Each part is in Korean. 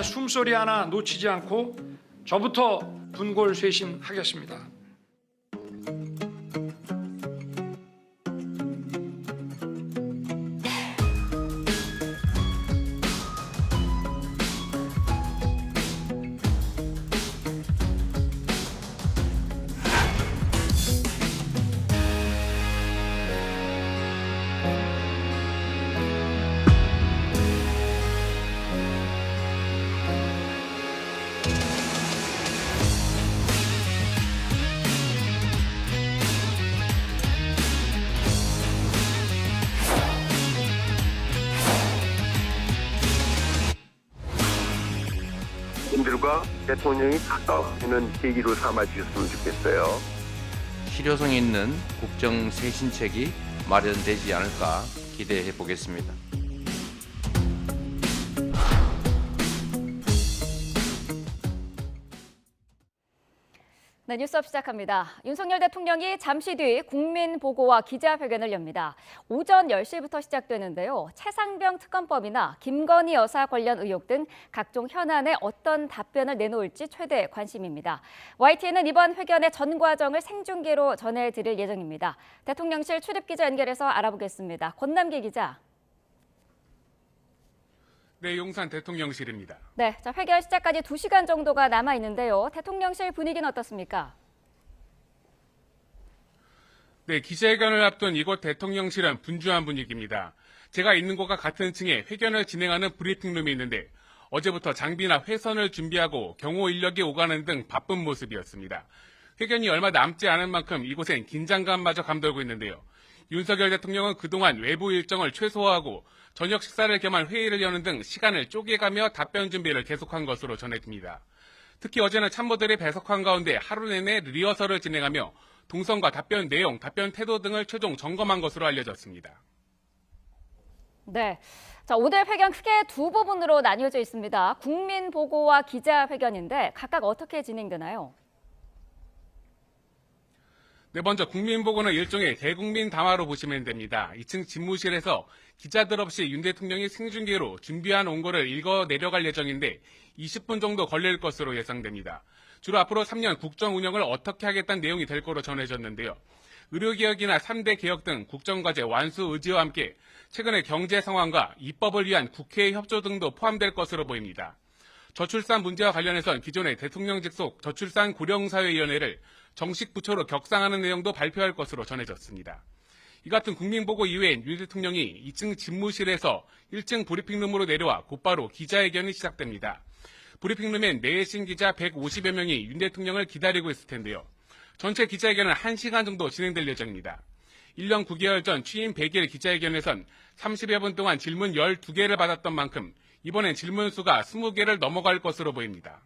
대통령의 숨소리 하나 놓치지 않고 저부터 분골쇄신하겠습니다. 국민들과 대통령이 가까워지는 계기로 삼아주셨으면 좋겠어요. 실효성 있는 국정 쇄신책이 마련되지 않을까 기대해 보겠습니다. 네, 뉴스업 시작합니다. 윤석열 대통령이 잠시 뒤 국민보고와 기자회견을 엽니다. 오전 10시부터 시작되는데요. 최상병 특검법이나 김건희 여사 관련 의혹 등 각종 현안에 어떤 답변을 내놓을지 최대 관심입니다. YTN은 이번 회견의 전 과정을 생중계로 전해드릴 예정입니다. 대통령실 출입기자 연결해서 알아보겠습니다. 권남기 기자. 네, 용산 대통령실입니다. 네, 자, 회견 시작까지 2시간 정도가 남아 있는데요. 대통령실 분위기는 어떻습니까? 네, 기자회견을 앞둔 이곳 대통령실은 분주한 분위기입니다. 제가 있는 곳과 같은 층에 회견을 진행하는 브리핑룸이 있는데 어제부터 장비나 회선을 준비하고 경호 인력이 오가는 등 바쁜 모습이었습니다. 회견이 얼마 남지 않은 만큼 이곳엔 긴장감마저 감돌고 있는데요. 윤석열 대통령은 그동안 외부 일정을 최소화하고 저녁 식사를 겸한 회의를 여는 등 시간을 쪼개가며 답변 준비를 계속한 것으로 전해집니다. 특히 어제는 참모들이 배석한 가운데 하루 내내 리허설을 진행하며 동선과 답변 내용, 답변 태도 등을 최종 점검한 것으로 알려졌습니다. 네, 자, 오늘 회견 크게 두 부분으로 나뉘어져 있습니다. 국민보고와 기자회견인데 각각 어떻게 진행되나요? 네, 먼저 국민보고는 일종의 대국민 담화로 보시면 됩니다. 2층 집무실에서 기자들 없이 윤 대통령이 생중계로 준비한 원고를 읽어 내려갈 예정인데 20분 정도 걸릴 것으로 예상됩니다. 주로 앞으로 3년 국정 운영을 어떻게 하겠다는 내용이 될 거로 전해졌는데요. 의료개혁이나 3대 개혁 등 국정과제 완수 의지와 함께 최근의 경제 상황과 입법을 위한 국회의 협조 등도 포함될 것으로 보입니다. 저출산 문제와 관련해선 기존의 대통령 직속 저출산 고령사회위원회를 정식 부처로 격상하는 내용도 발표할 것으로 전해졌습니다. 이 같은 국민보고 이후엔 윤 대통령이 2층 집무실에서 1층 브리핑룸으로 내려와 곧바로 기자회견이 시작됩니다. 브리핑룸엔 내신 기자 150여 명이 윤 대통령을 기다리고 있을 텐데요. 전체 기자회견은 1시간 정도 진행될 예정입니다. 1년 9개월 전 취임 100일 기자회견에선 30여 분 동안 질문 12개를 받았던 만큼 이번엔 질문 수가 20개를 넘어갈 것으로 보입니다.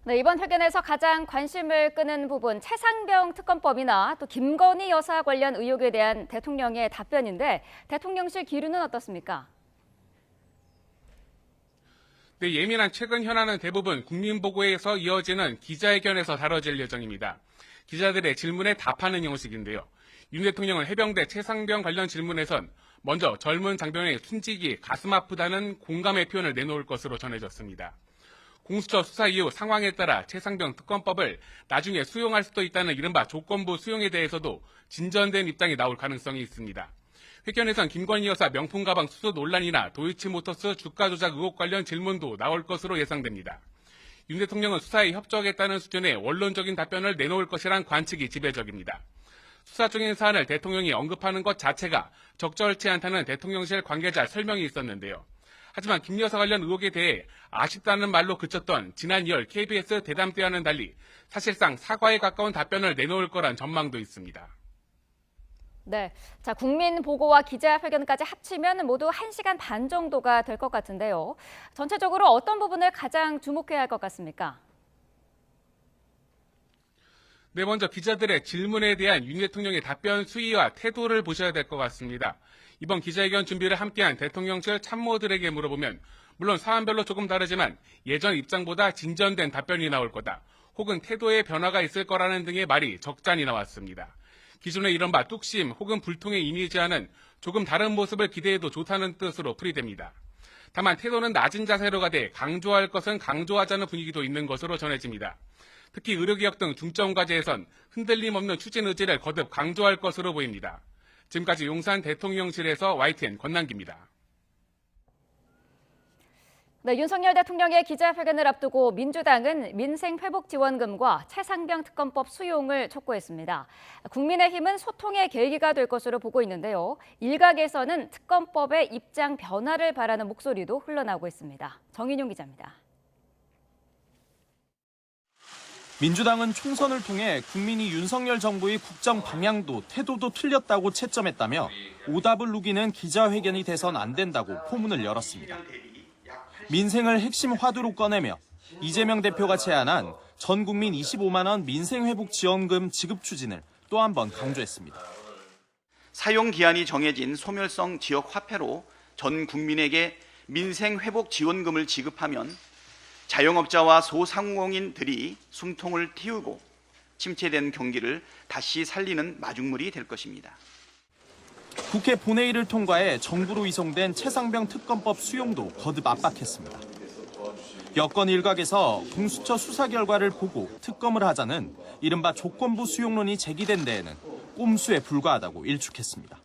네, 이번 회견에서 가장 관심을 끄는 부분 최상병 특검법이나 또 김건희 여사 관련 의혹에 대한 대통령의 답변인데 대통령실 기류는 어떻습니까? 네, 예민한 최근 현안은 대부분 국민보고에서 이어지는 기자회견에서 다뤄질 예정입니다. 기자들의 질문에 답하는 형식인데요. 윤 대통령은 해병대 최상병 관련 질문에선 먼저 젊은 장병의 숨지기 가슴 아프다는 공감의 표현을 내놓을 것으로 전해졌습니다. 공수처 수사 이후 상황에 따라 최상병 특검법을 나중에 수용할 수도 있다는 이른바 조건부 수용에 대해서도 진전된 입장이 나올 가능성이 있습니다. 회견에선 김건희 여사 명품 가방 수수 논란이나 도이치모터스 주가 조작 의혹 관련 질문도 나올 것으로 예상됩니다. 윤 대통령은 수사에 협조하겠다는 수준의 원론적인 답변을 내놓을 것이란 관측이 지배적입니다. 수사 중인 사안을 대통령이 언급하는 것 자체가 적절치 않다는 대통령실 관계자 설명이 있었는데요. 하지만 김 여사 관련 의혹에 대해 아쉽다는 말로 그쳤던 지난 2월 KBS 대담 때와는 달리 사실상 사과에 가까운 답변을 내놓을 거란 전망도 있습니다. 네, 자, 국민보고와 기자회견까지 합치면 모두 1시간 반 정도가 될 것 같은데요. 전체적으로 어떤 부분을 가장 주목해야 할 것 같습니까? 네, 먼저 기자들의 질문에 대한 윤 대통령의 답변 수위와 태도를 보셔야 될 것 같습니다. 이번 기자회견 준비를 함께한 대통령실 참모들에게 물어보면 물론 사안별로 조금 다르지만 예전 입장보다 진전된 답변이 나올 거다. 혹은 태도의 변화가 있을 거라는 등의 말이 적잖이 나왔습니다. 기존의 이른바 뚝심 혹은 불통의 이미지와는 조금 다른 모습을 기대해도 좋다는 뜻으로 풀이됩니다. 다만 태도는 낮은 자세로 가되 강조할 것은 강조하자는 분위기도 있는 것으로 전해집니다. 특히 의료개혁 등 중점 과제에선 흔들림 없는 추진 의지를 거듭 강조할 것으로 보입니다. 지금까지 용산 대통령실에서 YTN 권남기입니다. 네, 윤석열 대통령의 기자회견을 앞두고 민주당은 민생회복지원금과 최상병 특검법 수용을 촉구했습니다. 국민의힘은 소통의 계기가 될 것으로 보고 있는데요. 일각에서는 특검법의 입장 변화를 바라는 목소리도 흘러나오고 있습니다. 정인용 기자입니다. 민주당은 총선을 통해 국민이 윤석열 정부의 국정 방향도 태도도 틀렸다고 채점했다며 오답을 누기는 기자회견이 돼선 안 된다고 포문을 열었습니다. 민생을 핵심 화두로 꺼내며 이재명 대표가 제안한 전 국민 25만 원 민생회복지원금 지급 추진을 또 한 번 강조했습니다. 사용 기한이 정해진 소멸성 지역 화폐로 전 국민에게 민생회복지원금을 지급하면 자영업자와 소상공인들이 숨통을 틔우고 침체된 경기를 다시 살리는 마중물이 될 것입니다. 국회 본회의를 통과해 정부로 이송된 최상병 특검법 수용도 거듭 압박했습니다. 여권 일각에서 공수처 수사 결과를 보고 특검을 하자는 이른바 조건부 수용론이 제기된 데에는 꼼수에 불과하다고 일축했습니다.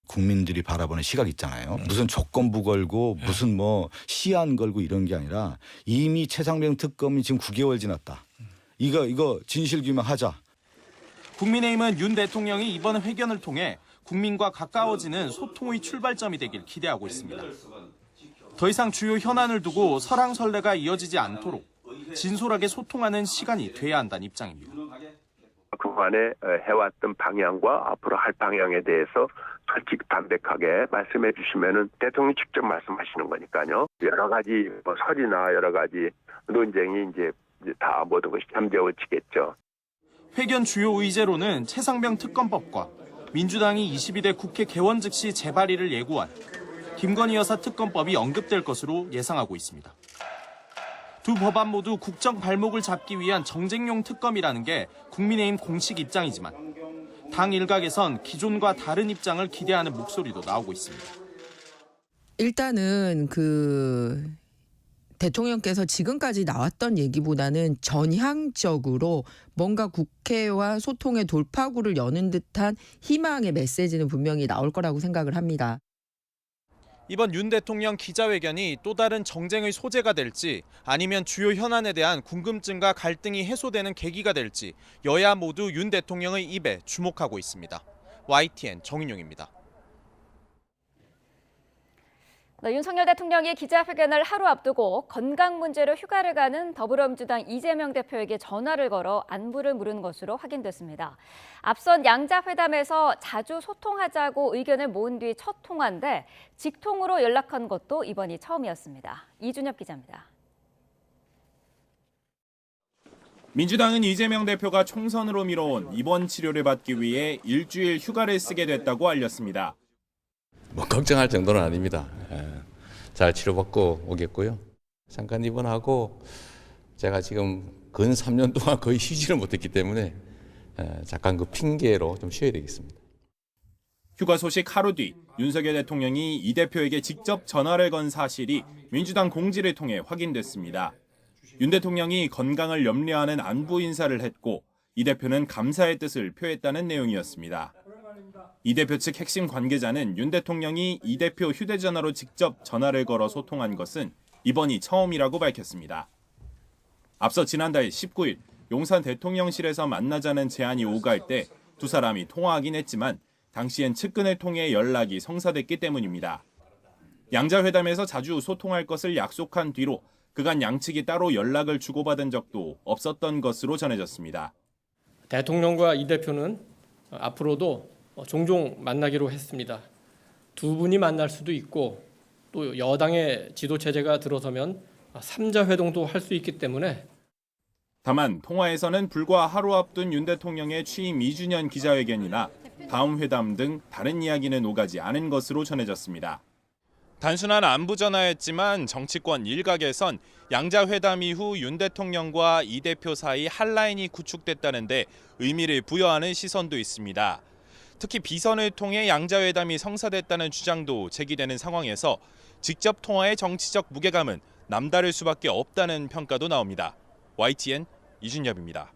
국민들이 바라보는 시각 있잖아요. 무슨 조건부 걸고 무슨 뭐 시한 걸고 이런 게 아니라 이미 최상병 특검이 지금 9개월 지났다. 이거 진실규명하자. 국민의힘은 윤 대통령이 이번 회견을 통해 국민과 가까워지는 소통의 출발점이 되길 기대하고 있습니다. 더 이상 주요 현안을 두고 설왕설래가 이어지지 않도록 진솔하게 소통하는 시간이 돼야 한다는 입장입니다. 그간에 해왔던 방향과 앞으로 할 방향에 대해서 솔직히 담백하게 말씀해 주시면은 대통령이 직접 말씀하시는 거니까요. 여러 가지 설이나 여러 가지 논쟁이 이제 다 모든 것이 잠재워지겠죠. 회견 주요 의제로는 최상병 특검법과 민주당이 22대 국회 개원 즉시 재발의를 예고한 김건희 여사 특검법이 언급될 것으로 예상하고 있습니다. 두 법안 모두 국정 발목을 잡기 위한 정쟁용 특검이라는 게 국민의힘 공식 입장이지만 당 일각에선 기존과 다른 입장을 기대하는 목소리도 나오고 있습니다. 일단은 대통령께서 지금까지 나왔던 얘기보다는 전향적으로 뭔가 국회와 소통의 돌파구를 여는 듯한 희망의 메시지는 분명히 나올 거라고 생각을 합니다. 이번 윤 대통령 기자회견이 또 다른 정쟁의 소재가 될지 아니면 주요 현안에 대한 궁금증과 갈등이 해소되는 계기가 될지 여야 모두 윤 대통령의 입에 주목하고 있습니다. YTN 정인용입니다. 네, 윤석열 대통령이 기자회견을 하루 앞두고 건강 문제로 휴가를 가는 더불어민주당 이재명 대표에게 전화를 걸어 안부를 물은 것으로 확인됐습니다. 앞선 양자회담에서 자주 소통하자고 의견을 모은 뒤 첫 통화인데 직통으로 연락한 것도 이번이 처음이었습니다. 이준엽 기자입니다. 민주당은 이재명 대표가 총선으로 미뤄온 입원 치료를 받기 위해 일주일 휴가를 쓰게 됐다고 알렸습니다. 걱정할 정도는 아닙니다. 잘 치료받고 오겠고요. 잠깐 입원하고 제가 지금 근 3년 동안 거의 쉬지를 못했기 때문에 잠깐 그 핑계로 좀 쉬어야 되겠습니다. 휴가 소식 하루 뒤 윤석열 대통령이 이 대표에게 직접 전화를 건 사실이 민주당 공지를 통해 확인됐습니다. 윤 대통령이 건강을 염려하는 안부 인사를 했고 이 대표는 감사의 뜻을 표했다는 내용이었습니다. 이 대표 측 핵심 관계자는 윤 대통령이 이 대표 휴대전화로 직접 전화를 걸어 소통한 것은 이번이 처음이라고 밝혔습니다. 앞서 지난달 19일 용산 대통령실에서 만나자는 제안이 오갈 때 두 사람이 통화하긴 했지만 당시엔 측근을 통해 연락이 성사됐기 때문입니다. 양자회담에서 자주 소통할 것을 약속한 뒤로 그간 양측이 따로 연락을 주고받은 적도 없었던 것으로 전해졌습니다. 대통령과 이 대표는 앞으로도 종종 만나기로 했습니다. 두 분이 만날 수도 있고 또 여당의 지도체제가 들어서면 3자 회동도 할 수 있기 때문에 다만 통화에서는 불과 하루 앞둔 윤 대통령의 취임 2주년 기자회견이나 다음 회담 등 다른 이야기는 오가지 않은 것으로 전해졌습니다. 단순한 안부 전화였지만 정치권 일각에선 양자회담 이후 윤 대통령과 이 대표 사이 한라인이 구축됐다는데 의미를 부여하는 시선도 있습니다. 특히 비선을 통해 양자회담이 성사됐다는 주장도 제기되는 상황에서 직접 통화의 정치적 무게감은 남다를 수밖에 없다는 평가도 나옵니다. YTN 이준엽입니다.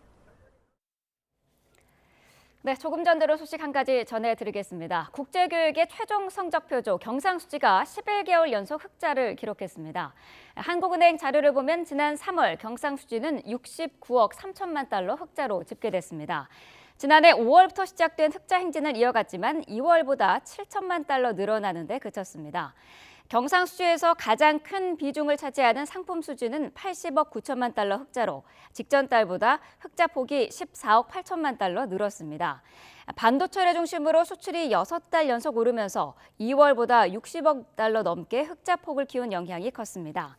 네, 조금 전 들은 소식 한 가지 전해드리겠습니다. 국제교육의 최종 성적표조 경상수지가 11개월 연속 흑자를 기록했습니다. 한국은행 자료를 보면 지난 3월 경상수지는 69억 3천만 달러 흑자로 집계됐습니다. 지난해 5월부터 시작된 흑자 행진을 이어갔지만 2월보다 7천만 달러 늘어나는 데 그쳤습니다. 경상수지에서 가장 큰 비중을 차지하는 상품 수지는 80억 9천만 달러 흑자로 직전 달보다 흑자 폭이 14억 8천만 달러 늘었습니다. 반도체를 중심으로 수출이 6달 연속 오르면서 2월보다 60억 달러 넘게 흑자 폭을 키운 영향이 컸습니다.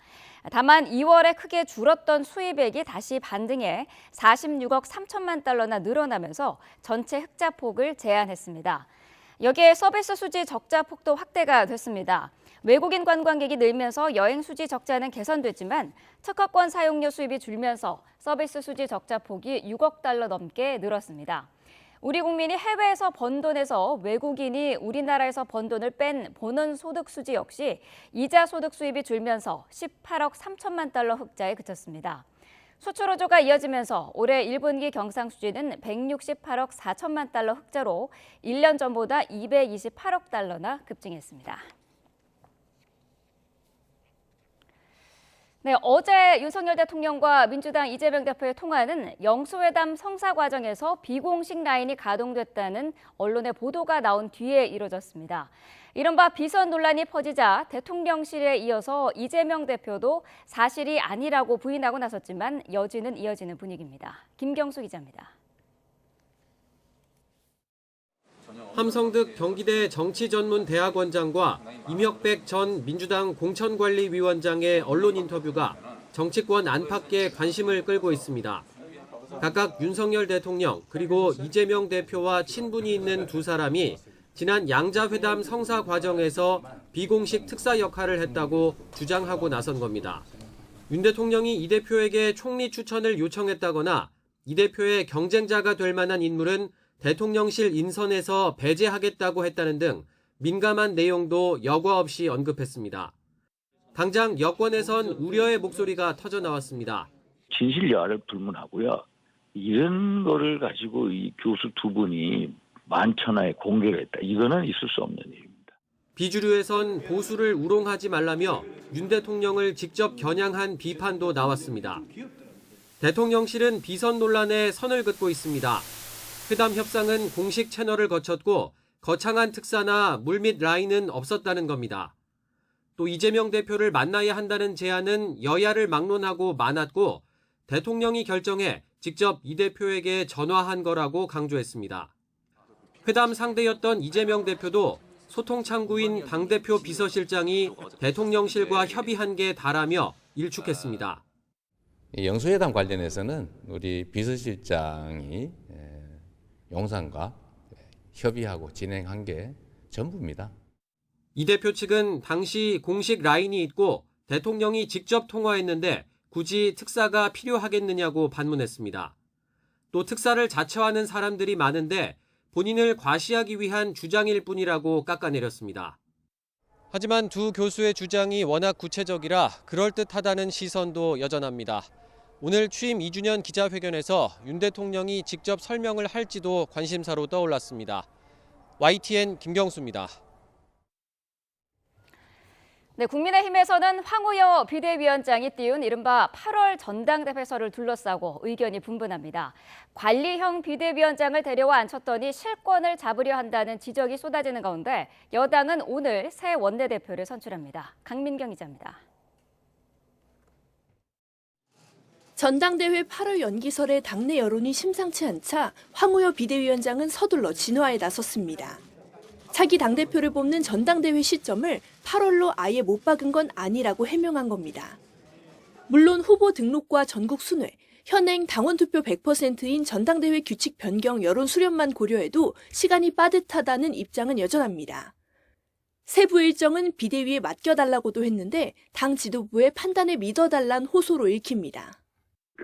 다만 2월에 크게 줄었던 수입액이 다시 반등해 46억 3천만 달러나 늘어나면서 전체 흑자 폭을 제한했습니다. 여기에 서비스 수지 적자 폭도 확대가 됐습니다. 외국인 관광객이 늘면서 여행 수지 적자는 개선됐지만 특허권 사용료 수입이 줄면서 서비스 수지 적자 폭이 6억 달러 넘게 늘었습니다. 우리 국민이 해외에서 번 돈에서 외국인이 우리나라에서 번 돈을 뺀 본원 소득 수지 역시 이자 소득 수입이 줄면서 18억 3천만 달러 흑자에 그쳤습니다. 수출 호조가 이어지면서 올해 1분기 경상수지는 168억 4천만 달러 흑자로 1년 전보다 228억 달러나 급증했습니다. 네, 어제 윤석열 대통령과 민주당 이재명 대표의 통화는 영수회담 성사 과정에서 비공식 라인이 가동됐다는 언론의 보도가 나온 뒤에 이뤄졌습니다. 이른바 비선 논란이 퍼지자 대통령실에 이어서 이재명 대표도 사실이 아니라고 부인하고 나섰지만 여지는 이어지는 분위기입니다. 김경수 기자입니다. 함성득 경기대 정치전문대학원장과 임혁백 전 민주당 공천관리위원장의 언론 인터뷰가 정치권 안팎의 관심을 끌고 있습니다. 각각 윤석열 대통령 그리고 이재명 대표와 친분이 있는 두 사람이 지난 양자회담 성사 과정에서 비공식 특사 역할을 했다고 주장하고 나선 겁니다. 윤 대통령이 이 대표에게 총리 추천을 요청했다거나 이 대표의 경쟁자가 될 만한 인물은 대통령실 인선에서 배제하겠다고 했다는 등 민감한 내용도 여과 없이 언급했습니다. 당장 여권에선 우려의 목소리가 터져 나왔습니다. 진실 여하를 불문하고요. 이런 거를 가지고 이 교수 두 분이 만천하에 공개를 했다. 이거는 있을 수 없는 일입니다. 비주류에선 보수를 우롱하지 말라며 윤 대통령을 직접 겨냥한 비판도 나왔습니다. 대통령실은 비선 논란에 선을 긋고 있습니다. 회담 협상은 공식 채널을 거쳤고 거창한 특사나 물밑 라인은 없었다는 겁니다. 또 이재명 대표를 만나야 한다는 제안은 여야를 막론하고 많았고 대통령이 결정해 직접 이 대표에게 전화한 거라고 강조했습니다. 회담 상대였던 이재명 대표도 소통창구인 당대표 비서실장이 대통령실과 협의한 게 다라며 일축했습니다. 영수회담 관련해서는 우리 비서실장이 용산과 협의하고 진행한 게 전부입니다. 이 대표 측은 당시 공식 라인이 있고 대통령이 직접 통화했는데 굳이 특사가 필요하겠느냐고 반문했습니다. 또 특사를 자처하는 사람들이 많은데 본인을 과시하기 위한 주장일 뿐이라고 깎아내렸습니다. 하지만 두 교수의 주장이 워낙 구체적이라 그럴듯하다는 시선도 여전합니다. 오늘 취임 2주년 기자회견에서 윤 대통령이 직접 설명을 할지도 관심사로 떠올랐습니다. YTN 김경수입니다. 네, 국민의힘에서는 황우여 비대위원장이 띄운 이른바 8월 전당대회설을 둘러싸고 의견이 분분합니다. 관리형 비대위원장을 데려와 앉혔더니 실권을 잡으려 한다는 지적이 쏟아지는 가운데 여당은 오늘 새 원내대표를 선출합니다. 강민경 기자입니다. 전당대회 8월 연기설에 당내 여론이 심상치 않자 황우여 비대위원장은 서둘러 진화에 나섰습니다. 차기 당대표를 뽑는 전당대회 시점을 8월로 아예 못 박은 건 아니라고 해명한 겁니다. 물론 후보 등록과 전국 순회, 현행 당원투표 100%인 전당대회 규칙 변경 여론 수렴만 고려해도 시간이 빠듯하다는 입장은 여전합니다. 세부 일정은 비대위에 맡겨달라고도 했는데 당 지도부의 판단에 믿어달란 호소로 읽힙니다.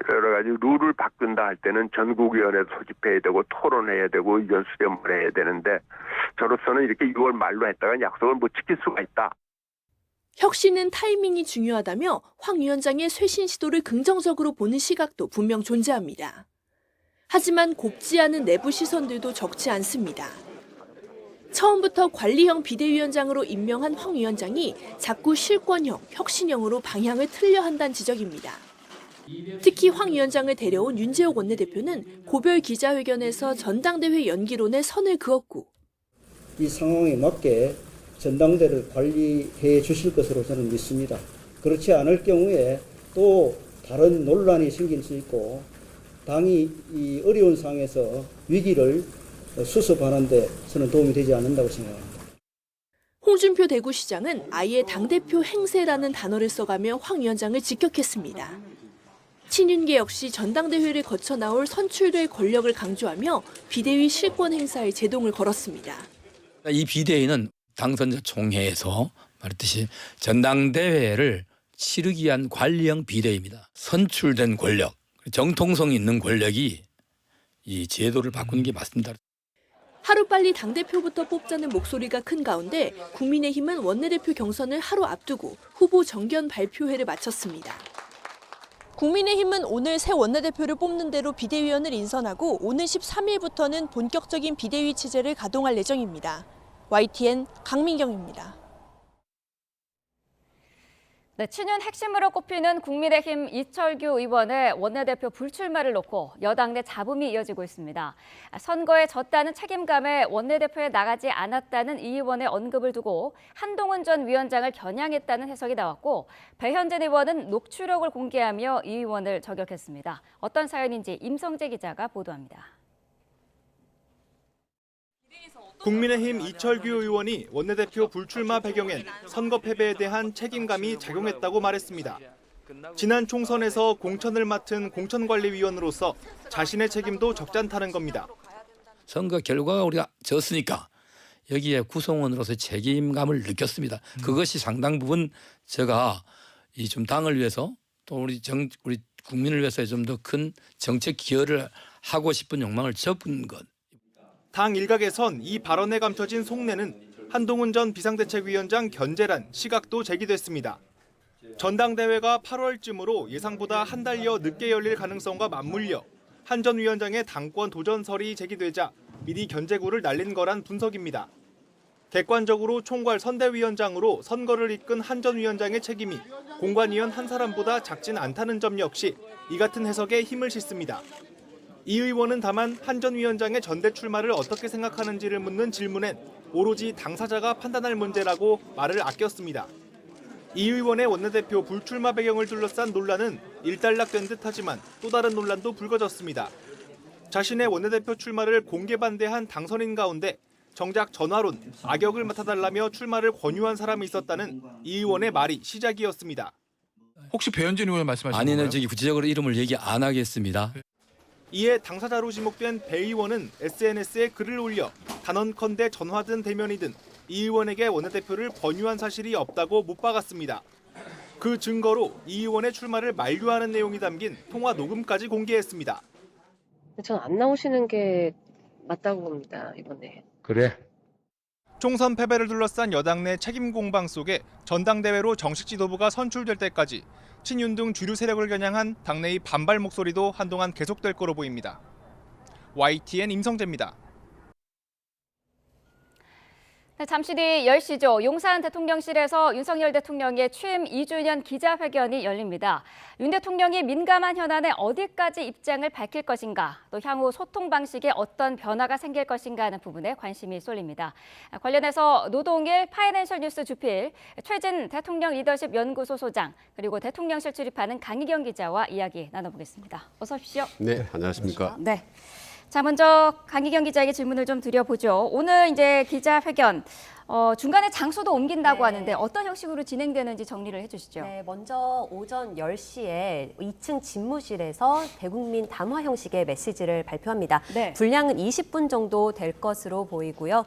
여러 가지 룰을 바꾼다 할 때는 전국위원회도 소집해야 되고 토론해야 되고 의견 수렴을 해야 되는데 저로서는 이렇게 6월 말로 했다가 약속을 못 지킬 수가 있다. 혁신은 타이밍이 중요하다며 황 위원장의 쇄신 시도를 긍정적으로 보는 시각도 분명 존재합니다. 하지만 곱지 않은 내부 시선들도 적지 않습니다. 처음부터 관리형 비대위원장으로 임명한 황 위원장이 자꾸 실권형, 혁신형으로 방향을 틀려 한다는 지적입니다. 특히 황 위원장을 데려온 윤재옥 원내대표는 고별 기자회견에서 전당대회 연기론에 선을 그었고 이 상황에 맞게 전당대를 관리해 주실 것으로 저는 믿습니다. 그렇지 않을 경우에 또 다른 논란이 생길 수 있고 당이 이 어려운 상황에서 위기를 수습하는 데 저는 도움이 되지 않는다고 생각합니다. 홍준표 대구시장은 아예 당대표 행세라는 단어를 써가며 황 위원장을 직격했습니다. 친윤계 역시 전당대회를 거쳐 나올 선출될 권력을 강조하며 비대위 실권 행사에 제동을 걸었습니다. 이 비대위는 당선자 총회에서 말했듯이 전당대회를 치르기 위한 관리형 비대위입니다. 선출된 권력, 정통성 있는 권력이 이 제도를 바꾸는 게 맞습니다. 하루빨리 당대표부터 뽑자는 목소리가 큰 가운데 국민의힘은 원내대표 경선을 하루 앞두고 후보 정견 발표회를 마쳤습니다. 국민의힘은 오늘 새 원내대표를 뽑는 대로 비대위원을 인선하고 오는 13일부터는 본격적인 비대위 체제를 가동할 예정입니다. YTN 강민경입니다. 네, 친윤 핵심으로 꼽히는 국민의힘 이철규 의원의 원내대표 불출마를 놓고 여당 내 잡음이 이어지고 있습니다. 선거에 졌다는 책임감에 원내대표에 나가지 않았다는 이 의원의 언급을 두고 한동훈 전 위원장을 겨냥했다는 해석이 나왔고 배현진 의원은 녹취록을 공개하며 이 의원을 저격했습니다. 어떤 사연인지 임성재 기자가 보도합니다. 국민의힘 이철규 의원이 원내대표 불출마 배경엔 선거 패배에 대한 책임감이 작용했다고 말했습니다. 지난 총선에서 공천을 맡은 공천관리위원으로서 자신의 책임도 적지 않다는 겁니다. 선거 결과가 우리가 졌으니까 여기에 구성원으로서 책임감을 느꼈습니다. 그것이 상당 부분 제가 이 좀 당을 위해서 또 우리 국민을 위해서 좀 더 큰 정책 기여를 하고 싶은 욕망을 접은 것. 당 일각에선 이 발언에 감춰진 속내는 한동훈 전 비상대책위원장 견제란 시각도 제기됐습니다. 전당대회가 8월쯤으로 예상보다 한 달여 늦게 열릴 가능성과 맞물려 한 전 위원장의 당권 도전설이 제기되자 미리 견제구를 날린 거란 분석입니다. 객관적으로 총괄 선대위원장으로 선거를 이끈 한 전 위원장의 책임이 공관위원 한 사람보다 작진 않다는 점 역시 이 같은 해석에 힘을 싣습니다. 이 의원은 다만 한 전 위원장의 전대 출마를 어떻게 생각하는지를 묻는 질문엔 오로지 당사자가 판단할 문제라고 말을 아꼈습니다. 이 의원의 원내대표 불출마 배경을 둘러싼 논란은 일단락된 듯하지만 또 다른 논란도 불거졌습니다. 자신의 원내대표 출마를 공개 반대한 당선인 가운데 정작 전화론, 악역을 맡아달라며 출마를 권유한 사람이 있었다는 이 의원의 말이 시작이었습니다. 혹시 배현진 의원 말씀하시는 건가요? 아니는 저기 구체적으로 이름을 얘기 안 하겠습니다. 이에 당사자로 지목된 배 의원은 SNS에 글을 올려 단언컨대 전화든 대면이든 이 의원에게 원내대표를 권유한 사실이 없다고 못 박았습니다. 그 증거로 이 의원의 출마를 만류하는 내용이 담긴 통화 녹음까지 공개했습니다. 저는 안 나오시는 게 맞다고 봅니다, 이번에. 그래. 총선 패배를 둘러싼 여당 내 책임 공방 속에 전당대회로 정식 지도부가 선출될 때까지 친윤 등 주류 세력을 겨냥한 당내의 반발 목소리도 한동안 계속될 거로 보입니다. YTN 임성재입니다. 네, 잠시 뒤 10시죠. 용산 대통령실에서 윤석열 대통령의 취임 2주년 기자회견이 열립니다. 윤 대통령이 민감한 현안에 어디까지 입장을 밝힐 것인가, 또 향후 소통 방식에 어떤 변화가 생길 것인가 하는 부분에 관심이 쏠립니다. 관련해서 노동일 파이낸셜 뉴스 주필, 최진 대통령 리더십 연구소 소장, 그리고 대통령실 출입하는 강희경 기자와 이야기 나눠보겠습니다. 어서 오십시오. 네, 안녕하십니까. 네. 자, 먼저 강희경 기자에게 질문을 좀 드려보죠. 오늘 이제 기자회견 중간에 장소도 옮긴다고 하는데 어떤 형식으로 진행되는지 정리를 해주시죠. 네, 먼저 오전 10시에 2층 집무실에서 대국민 담화 형식의 메시지를 발표합니다. 네. 분량은 20분 정도 될 것으로 보이고요.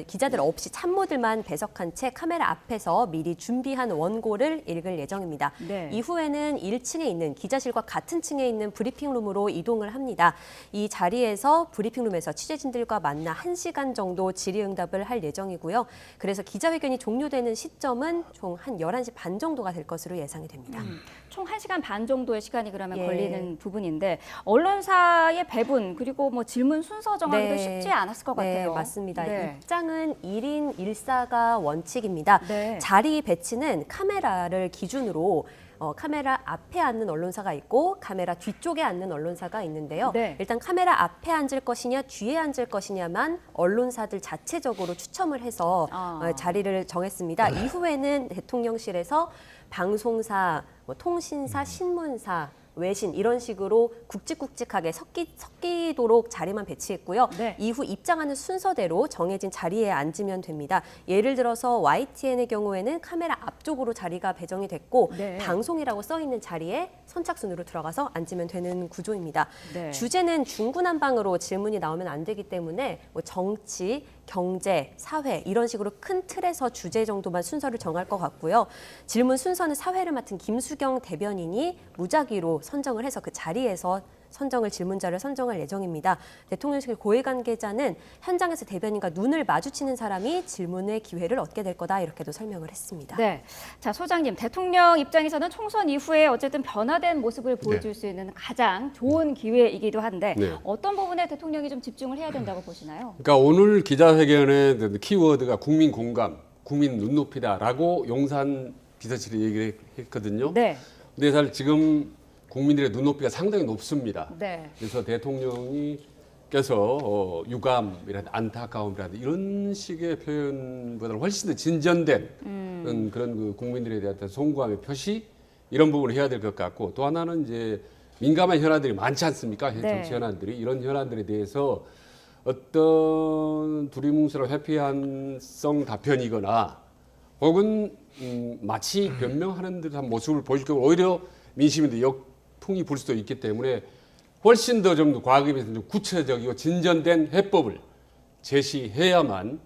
기자들 없이 참모들만 배석한 채 카메라 앞에서 미리 준비한 원고를 읽을 예정입니다. 네. 이후에는 1층에 있는 기자실과 같은 층에 있는 브리핑룸으로 이동을 합니다. 이 자리에서 브리핑룸에서 취재진들과 만나 1시간 정도 질의응답을 할 예정이고요. 그래서 기자회견이 종료되는 시점은 총 한 11시 반 정도가 될 것으로 예상이 됩니다. 총 1시간 반 정도의 시간이 그러면 예. 걸리는 부분인데 언론사의 배분 그리고 뭐 질문 순서 정하기도 쉽지 않았을 것 같아요. 네, 맞습니다. 네. 입장은 1인 1사가 원칙입니다. 네. 자리 배치는 카메라를 기준으로 카메라 앞에 앉는 언론사가 있고 카메라 뒤쪽에 앉는 언론사가 있는데요. 네. 일단 카메라 앞에 앉을 것이냐 뒤에 앉을 것이냐만 언론사들 자체적으로 추첨을 해서 자리를 정했습니다. 이후에는 대통령실에서 방송사, 뭐 통신사, 신문사, 외신 이런 식으로 굵직굵직하게 섞이도록 자리만 배치했고요. 네. 이후 입장하는 순서대로 정해진 자리에 앉으면 됩니다. 예를 들어서 YTN의 경우에는 카메라 앞쪽으로 자리가 배정이 됐고 네. 방송이라고 써 있는 자리에 선착순으로 들어가서 앉으면 되는 구조입니다. 네. 주제는 중구난방으로 질문이 나오면 안 되기 때문에 뭐 정치, 경제, 사회 이런 식으로 큰 틀에서 주제 정도만 순서를 정할 것 같고요. 질문 순서는 사회를 맡은 김수경 대변인이 무작위로 선정을 해서 그 자리에서 질문자를 선정할 예정입니다. 대통령실 고위 관계자는 현장에서 대변인과 눈을 마주치는 사람이 질문의 기회를 얻게 될 거다 이렇게도 설명을 했습니다. 네, 자 소장님, 대통령 입장에서는 총선 이후에 어쨌든 변화된 모습을 보여줄 수 있는 가장 좋은 기회이기도 한데 어떤 부분에 대통령이 좀 집중을 해야 된다고 보시나요? 그러니까 오늘 기자회견의 키워드가 국민 공감, 국민 눈높이다라고 용산 비서실이 얘기를 했거든요. 네. 근데 사실 지금 국민들의 눈높이가 상당히 높습니다. 네. 그래서 대통령께서 유감이라든지 안타까움이라든지 이런 식의 표현보다는 훨씬 더 진전된 그런 그 국민들에 대한 송구함의 표시 이런 부분을 해야 될 것 같고 또 하나는 이제 민감한 현안들이 많지 않습니까? 정치 현안들이 이런 현안들에 대해서 어떤 두리뭉술한 회피한성 답변이거나 혹은 마치 변명하는 듯한 모습을 보일 경우 오히려 민심인데 역풍이 불 수도 있기 때문에 훨씬 더 좀 과거에 비해서 좀 구체적이고 진전된 해법을 제시해야만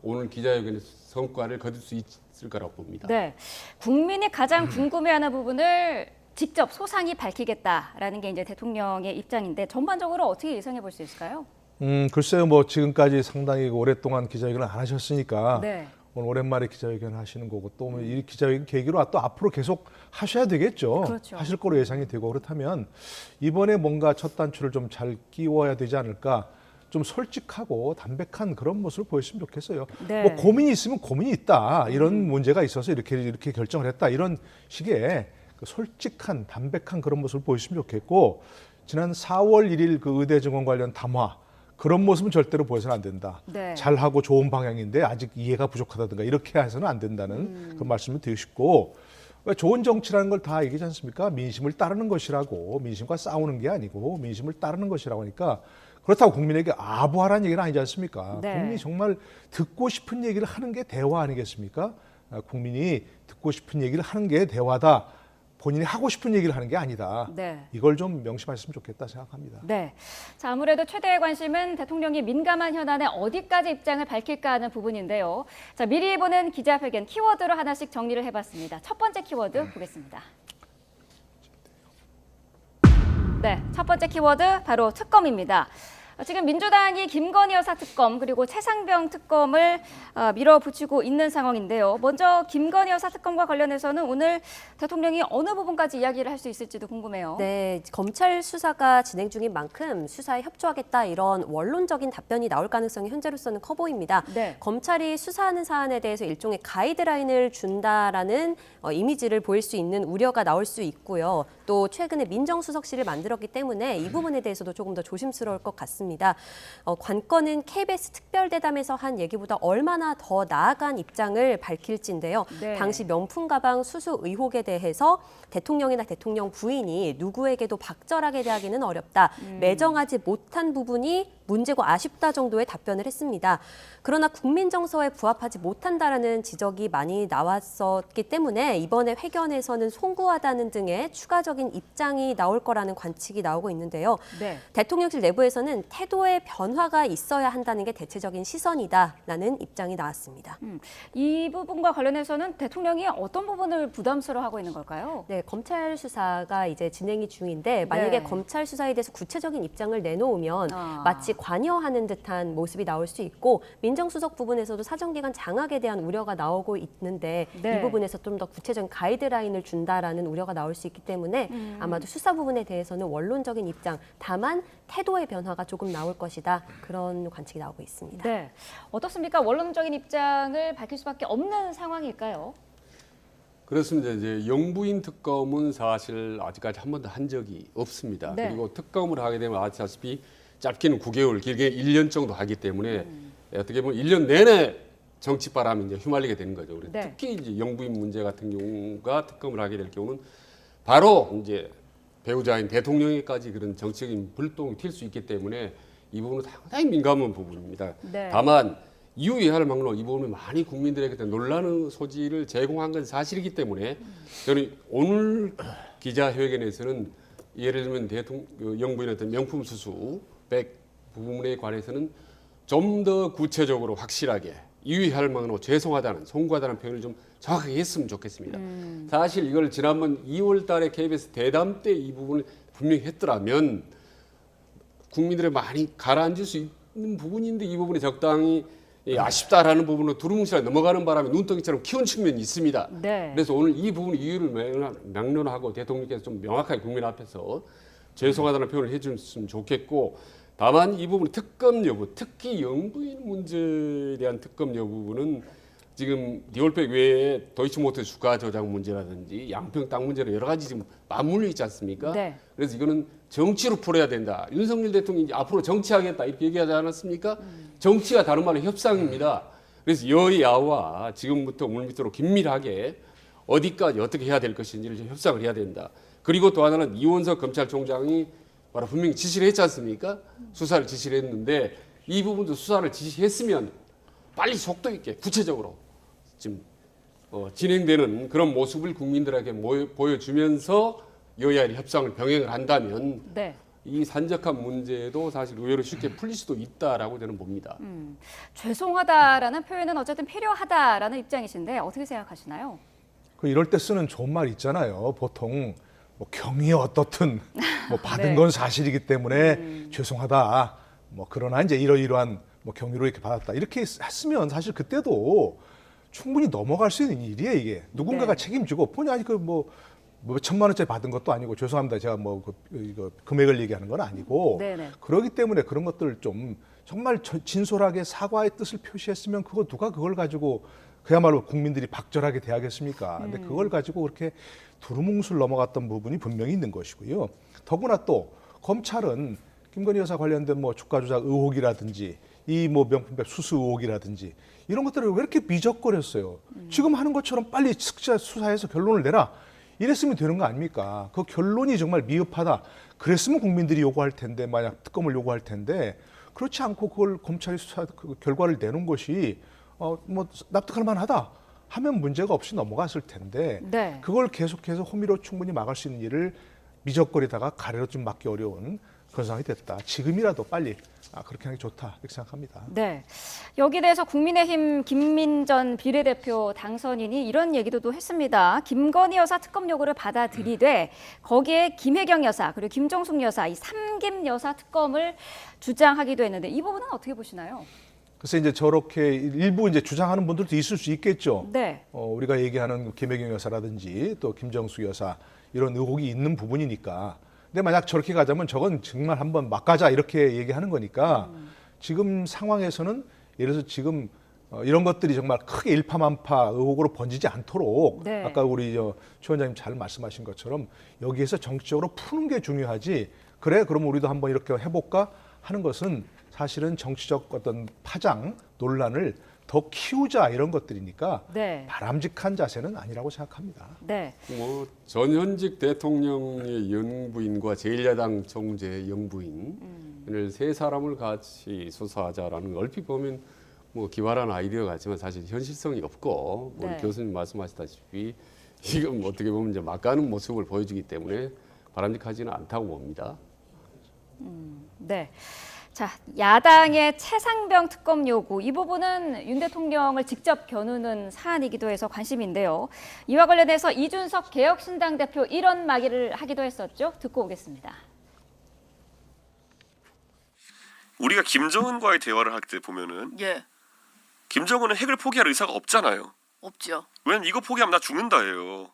오늘 기자회견의 성과를 거둘 수 있을 거라고 봅니다. 네, 국민이 가장 궁금해하는 부분을 직접 소상히 밝히겠다라는 게 이제 대통령의 입장인데 전반적으로 어떻게 예상해 볼 수 있을까요? 글쎄요, 뭐 지금까지 상당히 오랫동안 기자회견을 안 하셨으니까 네. 오늘 오랜만에 기자회견 하시는 거고 또 이 기자회견 계기로 또 앞으로 계속 하셔야 되겠죠. 그렇죠. 하실 거로 예상이 되고 그렇다면 이번에 뭔가 첫 단추를 좀 잘 끼워야 되지 않을까. 좀 솔직하고 담백한 그런 모습을 보였으면 좋겠어요. 네. 뭐 고민이 있으면 고민이 있다. 이런 문제가 있어서 이렇게 결정을 했다. 이런 식의 그 솔직한 담백한 그런 모습을 보였으면 좋겠고 지난 4월 1일 그 의대 증원 관련 담화 그런 모습은 절대로 보여서는 안 된다. 네. 잘하고 좋은 방향인데 아직 이해가 부족하다든가 이렇게 해서는 안 된다는 그런 말씀을 드리고 싶고 좋은 정치라는 걸 다 얘기하지 않습니까? 민심을 따르는 것이라고 민심과 싸우는 게 아니고 민심을 따르는 것이라고 하니까 그렇다고 국민에게 아부하라는 얘기는 아니지 않습니까? 네. 국민이 정말 듣고 싶은 얘기를 하는 게 대화 아니겠습니까? 국민이 듣고 싶은 얘기를 하는 게 대화다. 본인이 하고 싶은 얘기를 하는 게 아니다. 네. 이걸 좀 명심하셨으면 좋겠다 생각합니다. 네. 자, 아무래도 최대의 관심은 대통령이 민감한 현안에 어디까지 입장을 밝힐까 하는 부분인데요. 자, 미리 보는 기자회견 키워드로 하나씩 정리를 해봤습니다. 첫 번째 키워드 보겠습니다. 네, 첫 번째 키워드 바로 특검입니다. 지금 민주당이 김건희 여사 특검 그리고 최상병 특검을 밀어붙이고 있는 상황인데요. 먼저 김건희 여사 특검과 관련해서는 오늘 대통령이 어느 부분까지 이야기를 할 수 있을지도 궁금해요. 네, 검찰 수사가 진행 중인 만큼 수사에 협조하겠다 이런 원론적인 답변이 나올 가능성이 현재로서는 커 보입니다. 네. 검찰이 수사하는 사안에 대해서 일종의 가이드라인을 준다라는 이미지를 보일 수 있는 우려가 나올 수 있고요. 또 최근에 민정수석실을 만들었기 때문에 이 부분에 대해서도 조금 더 조심스러울 것 같습니다. 관건은 KBS 특별대담에서 한 얘기보다 얼마나 더 나아간 입장을 밝힐지인데요. 네. 당시 명품 가방 수수 의혹에 대해서 대통령이나 대통령 부인이 누구에게도 박절하게 대하기는 어렵다. 매정하지 못한 부분이 문제고 아쉽다 정도의 답변을 했습니다. 그러나 국민 정서에 부합하지 못한다라는 지적이 많이 나왔었기 때문에 이번에 회견에서는 송구하다는 등의 추가적인 원론적인 입장이 나올 거라는 관측이 나오고 있는데요. 네. 대통령실 내부에서는 태도의 변화가 있어야 한다는 게 대체적인 시선이다라는 입장이 나왔습니다. 이 부분과 관련해서는 대통령이 어떤 부분을 부담스러워하고 있는 걸까요? 네, 검찰 수사가 이제 진행이 중인데 만약에 네. 검찰 수사에 대해서 구체적인 입장을 내놓으면 마치 관여하는 듯한 모습이 나올 수 있고 민정수석 부분에서도 사정기관 장악에 대한 우려가 나오고 있는데 네. 이 부분에서 좀 더 구체적인 가이드라인을 준다라는 우려가 나올 수 있기 때문에 아마도 수사 부분에 대해서는 원론적인 입장, 다만 태도의 변화가 조금 나올 것이다. 그런 관측이 나오고 있습니다. 네. 어떻습니까? 원론적인 입장을 밝힐 수밖에 없는 상황일까요? 그렇습니다. 이제 영부인 특검은 사실 아직까지 한 번도 한 적이 없습니다. 네. 그리고 특검을 하게 되면 아시다시피 짧게는 9개월, 길게 1년 정도 하기 때문에 어떻게 보면 1년 내내 정치 바람이 이제 휘말리게 되는 거죠. 네. 특히 이제 영부인 문제 같은 경우가 특검을 하게 될 경우는 바로 이제 배우자인 대통령에까지 그런 정치적인 불똥이 튈 수 있기 때문에 이 부분은 상당히 민감한 부분입니다. 네. 다만 이후 예할 막로 이 부분은 많이 국민들에게 논란의 소지를 제공한 건 사실이기 때문에 저는 오늘 기자회견에서는 예를 들면 영부인의 어떤 명품 수수 100 부분에 관해서는 좀 더 구체적으로 확실하게 이유할 만으로 죄송하다는 송구하다는 표현을 좀 정확하게 했으면 좋겠습니다. 사실 이걸 지난번 2월 달에 KBS 대담 때 이 부분을 분명히 했더라면 국민들의 많이 가라앉을 수 있는 부분인데 이 부분이 적당히 아쉽다라는 부분으로 두루뭉실하게 넘어가는 바람에 눈덩이처럼 키운 측면이 있습니다. 네. 그래서 오늘 이 부분 이유를 명론하고 대통령께서 좀 명확하게 국민 앞에서 죄송하다는 표현을 해주셨으면 좋겠고 다만 이 부분 특검 여부, 특히 영부인 문제에 대한 특검 여부는 지금 리올백 외에 도이치모터 주가 조작 문제라든지 양평 땅 문제로 여러 가지 지금 맞물려 있지 않습니까? 네. 그래서 이거는 정치로 풀어야 된다. 윤석열 대통령이 앞으로 정치하겠다 이렇게 얘기하지 않았습니까? 정치가 다른 말로 협상입니다. 그래서 여야와 지금부터 오늘부터 긴밀하게 어디까지 어떻게 해야 될 것인지를 좀 협상을 해야 된다. 그리고 또 하나는 이원석 검찰총장이 바로 분명히 지시를 했지 않습니까? 수사를 지시를 했는데 이 부분도 수사를 지시했으면 빨리 속도 있게 구체적으로 지금 진행되는 그런 모습을 국민들에게 보여주면서 여야의 협상을 병행을 한다면 네. 이 산적한 문제도 사실 의외로 쉽게 풀릴 수도 있다라고 저는 봅니다. 죄송하다라는 표현은 어쨌든 필요하다라는 입장이신데 어떻게 생각하시나요? 그 이럴 때 쓰는 좋은 말 있잖아요. 보통 뭐 경위 어떻든 뭐 받은 네. 건 사실이기 때문에 죄송하다. 뭐 그러나 이제 이러이러한 뭐 경위로 이렇게 받았다. 이렇게 했으면 사실 그때도 충분히 넘어갈 수 있는 일이에요, 이게. 누군가가 책임지고 본인이 뭐 천만 원짜리 받은 것도 아니고 죄송합니다. 제가 뭐 이거 금액을 얘기하는 건 아니고 네네. 그렇기 때문에 그런 것들을 좀 정말 진솔하게 사과의 뜻을 표시했으면 누가 그걸 가지고 그야말로 국민들이 박절하게 대하겠습니까? 근데 그걸 가지고 그렇게 두루뭉술 넘어갔던 부분이 분명히 있는 것이고요. 더구나 또 검찰은 김건희 여사 관련된 뭐 주가 조작 의혹이라든지 이 뭐 명품백 수수 의혹이라든지 이런 것들을 왜 이렇게 미적거렸어요? 지금 하는 것처럼 빨리 수사해서 결론을 내라. 이랬으면 되는 거 아닙니까? 그 결론이 정말 미흡하다. 그랬으면 국민들이 요구할 텐데 만약 특검을 요구할 텐데 그렇지 않고 그걸 검찰이 수사 그 결과를 내놓은 것이 뭐 납득할 만하다 하면 문제가 없이 넘어갔을 텐데 네. 그걸 계속해서 호미로 충분히 막을 수 있는 일을 미적거리다가 가래로 좀 막기 어려운 그런 상황이 됐다. 지금이라도 빨리 그렇게 하는 게 좋다 이렇게 생각합니다. 네. 여기에 대해서 국민의힘 김민전 비례대표 당선인이 이런 얘기도 또 했습니다. 김건희 여사 특검 요구를 받아들이되 거기에 김혜경 여사 그리고 김정숙 여사 이 3김 여사 특검을 주장하기도 했는데 이 부분은 어떻게 보시나요? 그래서 이제 저렇게 일부 이제 주장하는 분들도 있을 수 있겠죠. 네. 우리가 얘기하는 김혜경 여사라든지 또 김정숙 여사 이런 의혹이 있는 부분이니까. 근데 만약 저렇게 가자면 저건 정말 한번 막 가자 이렇게 얘기하는 거니까 지금 상황에서는 예를 들어서 지금 이런 것들이 정말 크게 일파만파 의혹으로 번지지 않도록 네. 아까 우리 최 원장님 잘 말씀하신 것처럼 여기에서 정치적으로 푸는 게 중요하지. 그래 그럼 우리도 한번 이렇게 해볼까 하는 것은 사실은 정치적 어떤 파장 논란을 더 키우자 이런 것들이니까 네. 바람직한 자세는 아니라고 생각합니다. 네. 뭐 전현직 대통령의 영부인과 제1야당 총재 영부인을 세 사람을 같이 수사하자라는 얼핏 보면 뭐 기발한 아이디어 같지만 사실 현실성이 없고 네. 교수님 말씀하셨다시피 이건 어떻게 보면 이제 막 가는 모습을 보여주기 때문에 바람직하지는 않다고 봅니다. 네. 자, 야당의 최상병 특검 요구, 이 부분은 윤 대통령을 직접 겨누는 사안이기도 해서 관심인데요. 이와 관련해서 이준석 개혁신당 대표 이런 말을 하기도 했었죠. 듣고 오겠습니다. 우리가 김정은과의 대화를 할 때 보면은 예. 김정은은 핵을 포기할 의사가 없잖아요. 없죠. 왜냐면 이거 포기하면 나 죽는다예요.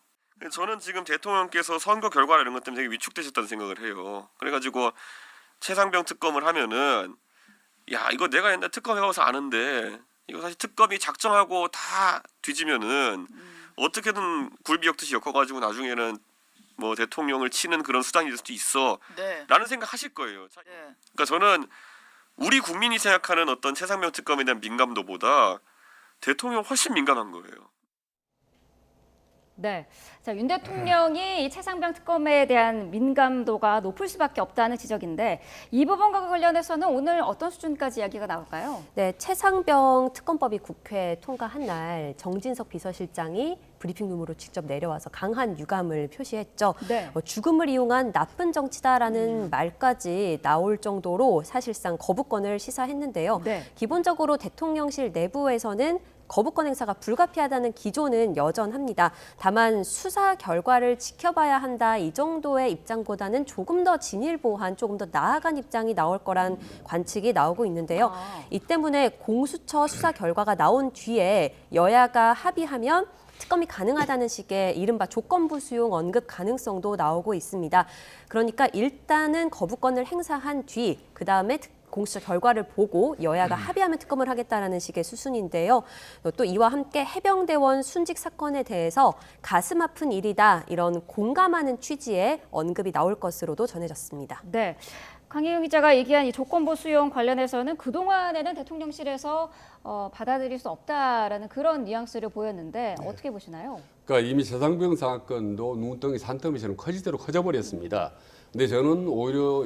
저는 지금 대통령께서 선거 결과 이런 것 때문에 되게 위축되셨다는 생각을 해요. 그래가지고 최상병 특검을 하면은 야 이거 내가 옛날 특검 해봐서 아는데 이거 사실 특검이 작정하고 다 뒤지면은 어떻게든 굴비 엮듯이 엮어가지고 나중에는 뭐 대통령을 치는 그런 수단이 될 수도 있어 네. 라는 생각 하실 거예요. 네. 그러니까 저는 우리 국민이 생각하는 어떤 최상병 특검에 대한 민감도보다 대통령 훨씬 민감한 거예요. 네. 자, 윤 대통령이 이 최상병 특검에 대한 민감도가 높을 수밖에 없다는 지적인데 이 부분과 관련해서는 오늘 어떤 수준까지 이야기가 나올까요? 네, 최상병 특검법이 국회 통과한 날 정진석 비서실장이 브리핑룸으로 직접 내려와서 강한 유감을 표시했죠. 네. 죽음을 이용한 나쁜 정치다라는 말까지 나올 정도로 사실상 거부권을 시사했는데요. 네. 기본적으로 대통령실 내부에서는 거부권 행사가 불가피하다는 기조는 여전합니다. 다만 수사 결과를 지켜봐야 한다 이 정도의 입장보다는 조금 더 진일보한 조금 더 나아간 입장이 나올 거란 관측이 나오고 있는데요. 이 때문에 공수처 수사 결과가 나온 뒤에 여야가 합의하면 특검이 가능하다는 식의 이른바 조건부 수용 언급 가능성도 나오고 있습니다. 그러니까 일단은 거부권을 행사한 뒤 그다음에 공수처 결과를 보고 여야가 합의하면 특검을 하겠다라는 식의 수순인데요. 또 이와 함께 해병대원 순직 사건에 대해서 가슴 아픈 일이다 이런 공감하는 취지의 언급이 나올 것으로도 전해졌습니다. 네. 강혜영 기자가 얘기한 이 조건부 수용 관련해서는 그동안에는 대통령실에서 받아들일 수 없다라는 그런 뉘앙스를 보였는데 어떻게 보시나요? 그러니까 이미 최상병 사건도 눈덩이 산더미처럼 커질 대로 커져버렸습니다. 근데 저는 오히려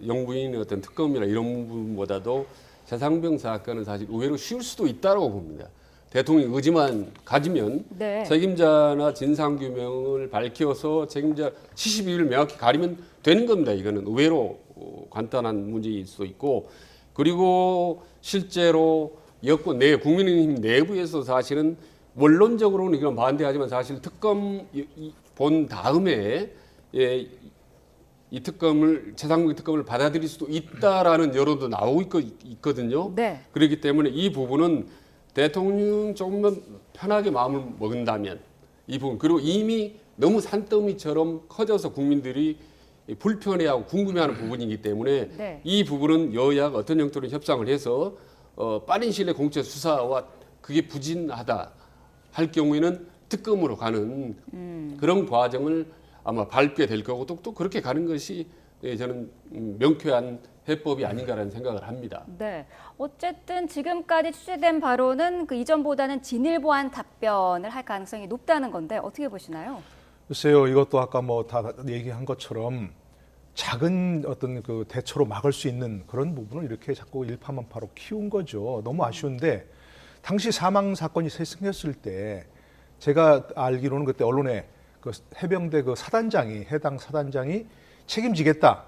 영부인의 어떤 특검이나 이런 부분보다도 최상병 사건은 사실 의외로 쉬울 수도 있다고 봅니다. 대통령 의지만 가지면 네. 책임자나 진상규명을 밝혀서 책임자 72일 명확히 가리면 되는 겁니다. 이거는 의외로 간단한 문제일 수도 있고 그리고 실제로 여권 내 국민의힘 내부에서 사실은 원론적으로는 이건 반대하지만 사실 특검 본 다음에 이 특검을 최상병 특검을 받아들일 수도 있다라는 여론도 나오고 있거든요. 네. 그렇기 때문에 이 부분은 대통령 조금만 편하게 마음을 먹은다면 이 부분 그리고 이미 너무 산더미처럼 커져서 국민들이 불편해하고 궁금해하는 부분이기 때문에 네. 이 부분은 여야가 어떤 형태로 협상을 해서 빠른 시일 내에 공수처 수사와 그게 부진하다 할 경우에는 특검으로 가는 그런 과정을 아마 밟게 될 거고 또 그렇게 가는 것이 저는 명쾌한 해법이 아닌가라는 생각을 합니다. 네, 어쨌든 지금까지 취재된 바로는 그 이전보다는 진일보한 답변을 할 가능성이 높다는 건데 어떻게 보시나요? 글쎄요, 이것도 아까 뭐 다 얘기한 것처럼 작은 어떤 그 대처로 막을 수 있는 그런 부분을 이렇게 자꾸 일파만파로 키운 거죠. 너무 아쉬운데 당시 사망 사건이 생겼을 때 제가 알기로는 그때 언론에 그 해병대 그 사단장이 해당 사단장이 책임지겠다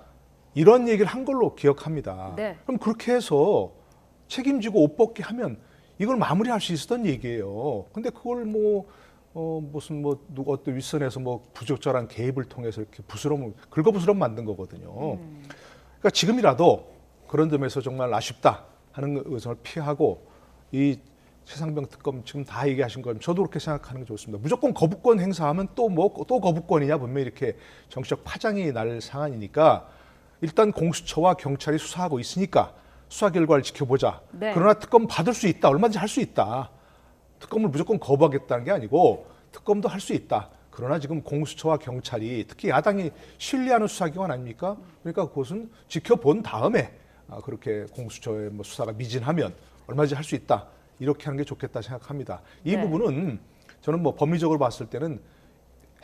이런 얘기를 한 걸로 기억합니다. 네. 그럼 그렇게 해서 책임지고 옷 벗게 하면 이걸 마무리할 수 있었던 얘기예요. 근데 그걸 무슨 누가 어떤 윗선에서 부적절한 개입을 통해서 이렇게 긁어부스럼 만든 거거든요. 그러니까 지금이라도 그런 점에서 정말 아쉽다 하는 의견을 피하고 이 최상병 특검 지금 다 얘기하신 건 저도 그렇게 생각하는 게 좋습니다. 무조건 거부권 행사하면 또 거부권이냐 분명히 이렇게 정치적 파장이 날 상황이니까 일단 공수처와 경찰이 수사하고 있으니까 수사 결과를 지켜보자. 네. 그러나 특검 받을 수 있다. 얼마든지 할 수 있다. 특검을 무조건 거부하겠다는 게 아니고 특검도 할 수 있다. 그러나 지금 공수처와 경찰이 특히 야당이 신뢰하는 수사기관 아닙니까? 그러니까 그것은 지켜본 다음에 그렇게 공수처의 수사가 미진하면 얼마든지 할 수 있다. 이렇게 하는 게 좋겠다 생각합니다. 이 네. 부분은 저는 법리적으로 봤을 때는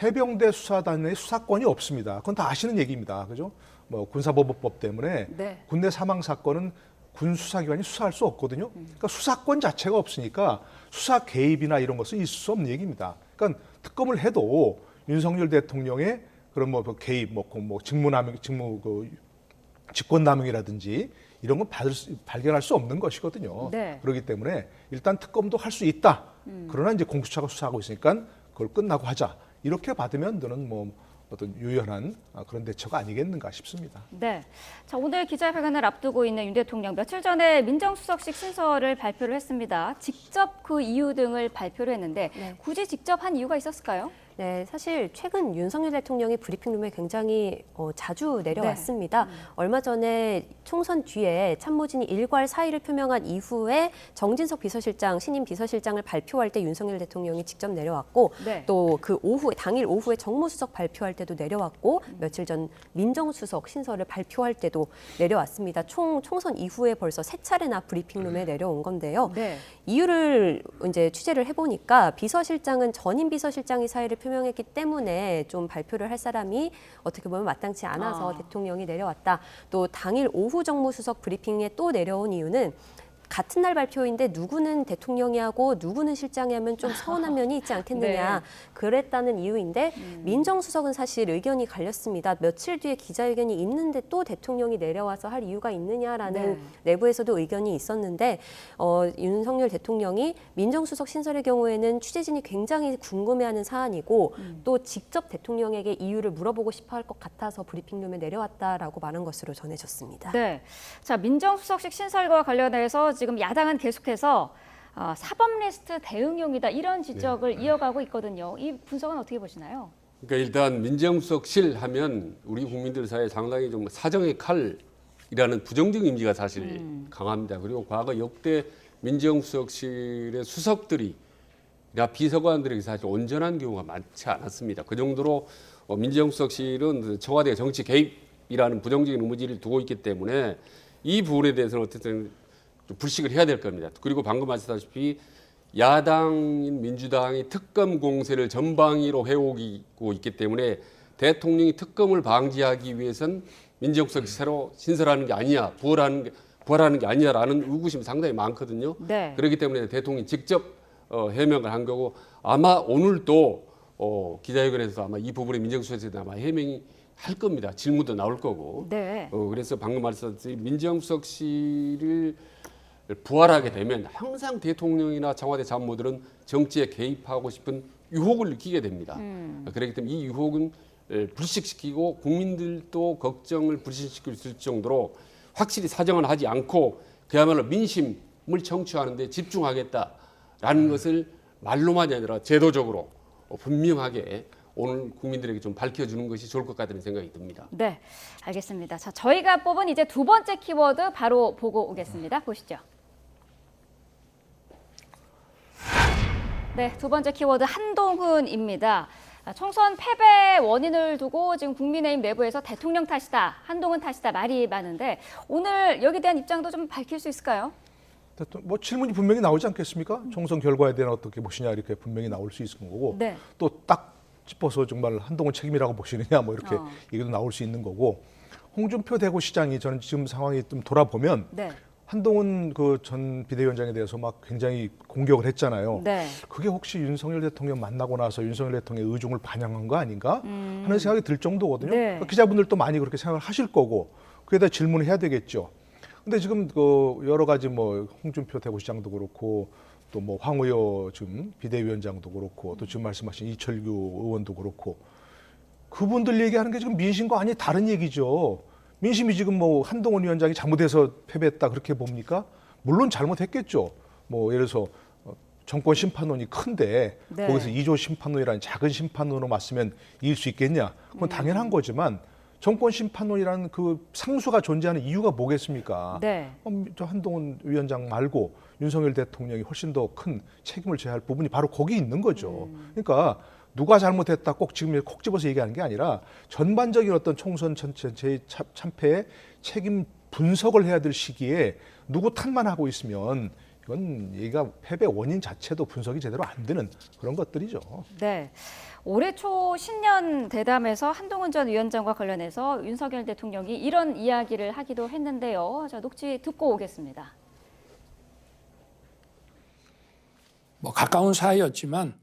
해병대 수사단의 수사권이 없습니다. 그건 다 아시는 얘기입니다. 그죠? 군사보호법 때문에 네. 군대 사망 사건은 군 수사기관이 수사할 수 없거든요. 그러니까 수사권 자체가 없으니까 수사 개입이나 이런 것은 있을 수 없는 얘기입니다. 그러니까 특검을 해도 윤석열 대통령의 그런 뭐 개입, 뭐 직무남용, 직권남용이라든지 이런 건 발견할 수 없는 것이거든요. 네. 그렇기 때문에 일단 특검도 할 수 있다. 그러나 이제 공수처가 수사하고 있으니까 그걸 끝나고 하자. 이렇게 받으면 저는 뭐 어떤 유연한 그런 대처가 아니겠는가 싶습니다. 네. 자, 오늘 기자회견을 앞두고 있는 윤 대통령 며칠 전에 민정수석실 신설을 발표를 했습니다. 직접 그 이유 등을 발표를 했는데 굳이 직접 한 이유가 있었을까요? 네, 사실 최근 윤석열 대통령이 브리핑룸에 굉장히 자주 내려왔습니다. 얼마 전에 총선 뒤에 참모진이 일괄 사의를 표명한 이후에 정진석 비서실장, 신임 비서실장을 발표할 때 윤석열 대통령이 직접 내려왔고 또 그 오후에 당일 오후에 정무수석 발표할 때도 내려왔고 며칠 전 민정수석 신설을 발표할 때도 내려왔습니다. 총선 이후에 벌써 3차례나 브리핑룸에 내려온 건데요. 이유를 이제 취재를 해보니까 비서실장은 전임 비서실장이 사의를 표명했기 때문에 좀 발표를 할 사람이 어떻게 보면 마땅치 않아서 대통령이 내려왔다. 또 당일 오후 정무수석 브리핑에 또 내려온 이유는 같은 날 발표인데 누구는 대통령이 하고 누구는 실장이 하면 좀 서운한 면이 있지 않겠느냐. 그랬다는 이유인데 민정수석은 사실 의견이 갈렸습니다. 며칠 뒤에 기자회견이 있는데 또 대통령이 내려와서 할 이유가 있느냐라는 내부에서도 의견이 있었는데 윤석열 대통령이 민정수석 신설의 경우에는 취재진이 굉장히 궁금해하는 사안이고 또 직접 대통령에게 이유를 물어보고 싶어 할 것 같아서 브리핑룸에 내려왔다라고 말한 것으로 전해졌습니다. 네. 자, 민정수석실 신설과 관련해서 지금 야당은 계속해서 사법 리스트 대응용이다 이런 지적을 이어가고 있거든요. 이 분석은 어떻게 보시나요? 그러니까 일단 민정수석실 하면 우리 국민들 사이에 상당히 좀 사정의 칼이라는 부정적 이미지가 사실 강합니다. 그리고 과거 역대 민정수석실의 수석들이 비서관들에게 사실 온전한 경우가 많지 않았습니다. 그 정도로 민정수석실은 청와대 정치 개입이라는 부정적인 이미지를 두고 있기 때문에 이 부분에 대해서는 어쨌든 좀 불식을 해야 될 겁니다. 그리고 방금 말씀하셨다시피 야당인 민주당이 특검 공세를 전방위로 해오고 있기 때문에 대통령이 특검을 방지하기 위해선 민정수석이 새로 신설하는 게 아니냐, 부활하는 게 아니냐라는 의구심이 상당히 많거든요. 그렇기 때문에 대통령이 직접 해명을 한 거고 아마 오늘 또 기자회견에서 아마 이 부분에 민정수석에 아마 해명이 할 겁니다. 질문도 나올 거고. 그래서 방금 말씀드린 민정수석실을 부활하게 되면 항상 대통령이나 청와대 참모들은 정치에 개입하고 싶은 유혹을 느끼게 됩니다. 그렇기 때문에 이 유혹은 불식시키고 국민들도 걱정을 불식시킬 수 있을 정도로 확실히 사정을 하지 않고 그야말로 민심을 청취하는 데 집중하겠다라는 것을 말로만이 아니라 제도적으로 분명하게 오늘 국민들에게 좀 밝혀주는 것이 좋을 것 같다는 생각이 듭니다. 네, 알겠습니다. 자, 저희가 뽑은 이제 두 번째 키워드 바로 보고 오겠습니다. 보시죠. 네, 두 번째 키워드 한동훈입니다. 총선 패배 원인을 두고 지금 국민의힘 내부에서 대통령 탓이다, 한동훈 탓이다 말이 많은데 오늘 여기에 대한 입장도 좀 밝힐 수 있을까요? 뭐 질문이 분명히 나오지 않겠습니까? 총선 결과에 대한 어떻게 보시냐 이렇게 분명히 나올 수 있는 거고 또 딱 짚어서 정말 한동훈 책임이라고 보시느냐 뭐 이렇게 얘기도 나올 수 있는 거고 홍준표 대구시장이 저는 지금 상황이 좀 돌아보면 한동훈 그 전 비대위원장에 대해서 막 굉장히 공격을 했잖아요. 그게 혹시 윤석열 대통령 만나고 나서 윤석열 대통령의 의중을 반영한 거 아닌가 하는 생각이 들 정도거든요. 그러니까 기자분들도 많이 그렇게 생각을 하실 거고 그에 대해 질문을 해야 되겠죠. 근데 지금 그 여러 가지 뭐 홍준표 대구시장도 그렇고 또 뭐 황의호 지금 비대위원장도 그렇고 또 지금 말씀하신 이철규 의원도 그렇고 그분들 얘기하는 게 지금 민심과 아니 다른 얘기죠. 민심이 지금 뭐 한동훈 위원장이 잘못해서 패배했다 그렇게 봅니까? 물론 잘못했겠죠. 뭐 예를 들어서 정권 심판론이 큰데 거기서 2조 심판론이라는 작은 심판론으로 맞으면 이길 수 있겠냐? 그건 당연한 거지만 정권 심판론이라는 그 상수가 존재하는 이유가 뭐겠습니까? 저 한동훈 위원장 말고 윤석열 대통령이 훨씬 더 큰 책임을 져야 할 부분이 바로 거기 있는 거죠. 그러니까 누가 잘못했다 꼭 지금 콕 집어서 얘기하는 게 아니라 전반적인 어떤 총선 전체 참패의 책임 분석을 해야 될 시기에 누구 탓만 하고 있으면 이건 얘가 패배 원인 자체도 분석이 제대로 안 되는 그런 것들이죠. 네. 올해 초 신년 대담에서 한동훈 전 위원장과 관련해서 윤석열 대통령이 이런 이야기를 하기도 했는데요. 자, 녹취 듣고 오겠습니다. 뭐 가까운 사이였지만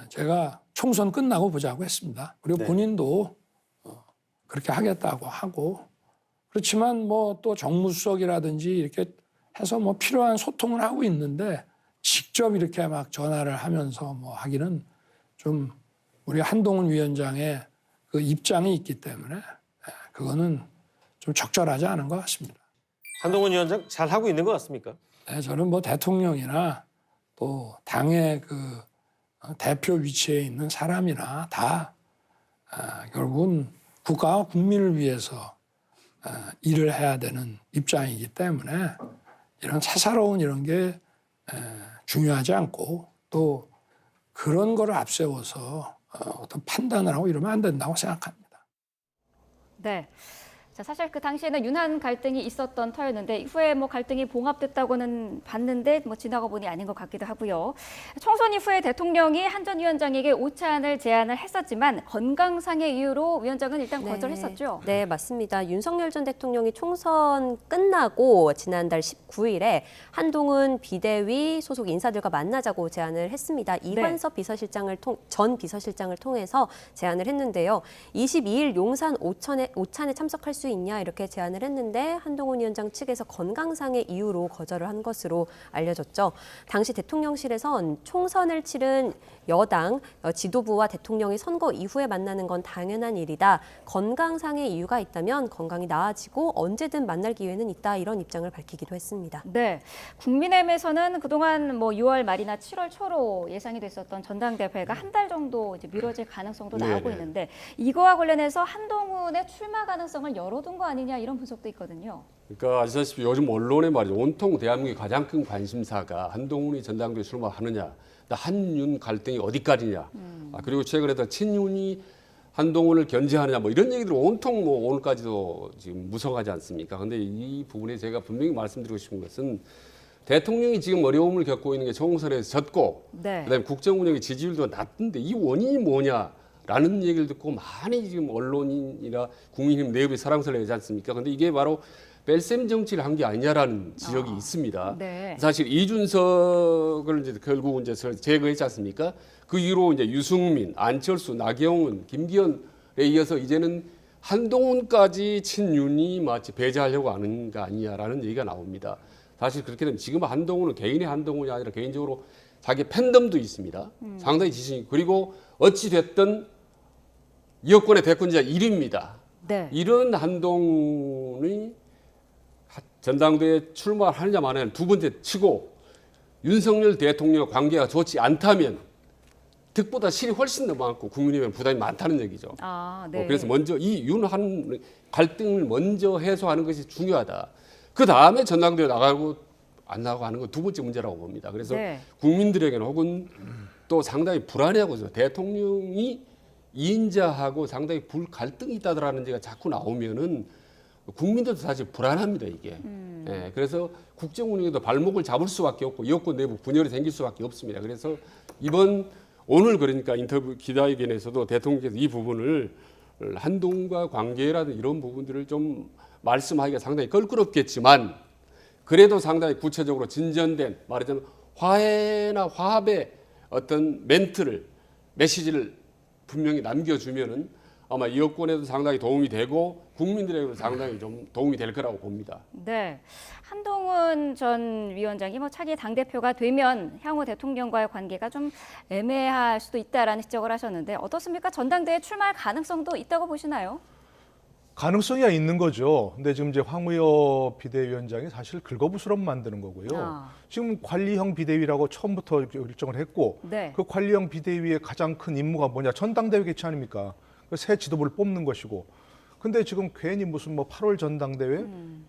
제가 총선 끝나고 보자고 했습니다. 그리고 네. 본인도 그렇게 하겠다고 하고 그렇지만 뭐 또 정무수석이라든지 이렇게 해서 뭐 필요한 소통을 하고 있는데 직접 이렇게 막 전화를 하면서 뭐 하기는 좀 우리 한동훈 위원장의 그 입장이 있기 때문에 그거는 좀 적절하지 않은 것 같습니다. 한동훈 위원장 잘 하고 있는 것 같습니까? 네, 저는 뭐 대통령이나 또 당의 그 대표 위치에 있는 사람이나 다 결국은 국가와 국민을 위해서 일을 해야 되는 입장이기 때문에 이런 사사로운 이런 게 중요하지 않고 또 그런 거를 앞세워서 어떤 판단을 하고 이러면 안 된다고 생각합니다. 네. 자, 사실 그 당시에는 윤한 갈등이 있었던 터였는데 이후에 뭐 갈등이 봉합됐다고는 봤는데 뭐 지나가 보니 아닌 것 같기도 하고요. 총선 이후에 대통령이 한 전 위원장에게 오찬을 제안을 했었지만 건강상의 이유로 위원장은 일단 거절했었죠. 네, 맞습니다. 윤석열 전 대통령이 총선 끝나고 지난달 19일에 한동훈 비대위 소속 인사들과 만나자고 제안을 했습니다. 이관섭 전 비서실장을 통해서 제안을 했는데요. 22일 용산 오찬에 참석할 수 있냐 이렇게 제안을 했는데 한동훈 위원장 측에서 건강상의 이유로 거절을 한 것으로 알려졌죠. 당시 대통령실에선 총선을 치른 여당 지도부와 대통령이 선거 이후에 만나는 건 당연한 일이다. 건강상의 이유가 있다면 건강이 나아지고 언제든 만날 기회는 있다. 이런 입장을 밝히기도 했습니다. 네, 국민의힘에서는 그동안 뭐 6월 말이나 7월 초로 예상이 됐었던 전당대회가 한 달 정도 이제 미뤄질 가능성도 나오고 있는데 이거와 관련해서 한동훈의 출마 가능성을 열어둔 거 아니냐 이런 분석도 있거든요. 그러니까 아시다시피 요즘 언론에 말이죠. 온통 대한민국의 가장 큰 관심사가 한동훈이 전당대회 출마하느냐, 한윤 갈등이 어디까지냐, 그리고 최근에도 친윤이 한동훈을 견제하느냐 뭐 이런 얘기들 온통 뭐 오늘까지도 지금 무성하지 않습니까? 그런데 이 부분에 제가 분명히 말씀드리고 싶은 것은 대통령이 지금 어려움을 겪고 있는 게 총선에서 졌고 그다음에 국정 운영의 지지율도 낮은데 이 원인이 뭐냐라는 얘기를 듣고 많이 지금 언론인이나 국민의힘 내부에 사랑스러워 하지 않습니까? 그런데 이게 바로 뺄셈 정치를 한 게 아니냐라는 지적이 있습니다. 네. 사실 이준석을 이제 결국 이제 제거했지 않습니까? 그 이후로 이제 유승민, 안철수, 나경원, 김기현에 이어서 이제는 한동훈까지 친윤이 마치 배제하려고 하는 거 아니냐라는 얘기가 나옵니다. 사실 그렇게 되면 지금 한동훈은 개인의 한동훈이 아니라 개인적으로 자기 팬덤도 있습니다. 상당히 지지층이 그리고 어찌 됐든 여권의 대권자 1위입니다. 네. 이런 한동훈이 전당대회에 출마하느냐 마느냐 두 번째 치고 윤석열 대통령과 관계가 좋지 않다면 득보다 실이 훨씬 더 많고 국민의힘에 부담이 많다는 얘기죠. 네. 그래서 먼저 이 윤한 갈등을 먼저 해소하는 것이 중요하다. 그 다음에 전당대회 나가고 안 나가고 하는 건 두 번째 문제라고 봅니다. 그래서 국민들에게는 혹은 또 상당히 불안해하고 대통령이 이인자하고 상당히 갈등이 있다라는 얘기가 자꾸 나오면은 국민들도 사실 불안합니다 이게. 예, 그래서 국정 운영에도 발목을 잡을 수밖에 없고 여권 내부 분열이 생길 수밖에 없습니다. 그래서 오늘 그러니까 인터뷰 기자회견에서도 대통령께서 이 부분을 한동훈과 관계라든 이런 부분들을 좀 말씀하기가 상당히 껄끄럽겠지만 그래도 상당히 구체적으로 진전된 말하자면 화해나 화합의 어떤 메시지를 분명히 남겨주면은 아마 여권에도 상당히 도움이 되고 국민들에게도 상당히 좀 도움이 될 거라고 봅니다. 네, 한동훈 전 위원장이 뭐 차기 당대표가 되면 향후 대통령과의 관계가 좀 애매할 수도 있다라는 지적을 하셨는데 어떻습니까? 전당대회 출마할 가능성도 있다고 보시나요? 가능성이야 있는 거죠. 근데 지금 이제 황우여 비대위원장이 사실 긁어부스럼 만드는 거고요. 지금 관리형 비대위라고 처음부터 결정을 했고 그 관리형 비대위의 가장 큰 임무가 뭐냐? 전당대회 개최 아닙니까? 새 지도부를 뽑는 것이고. 근데 지금 괜히 무슨 뭐 8월 전당대회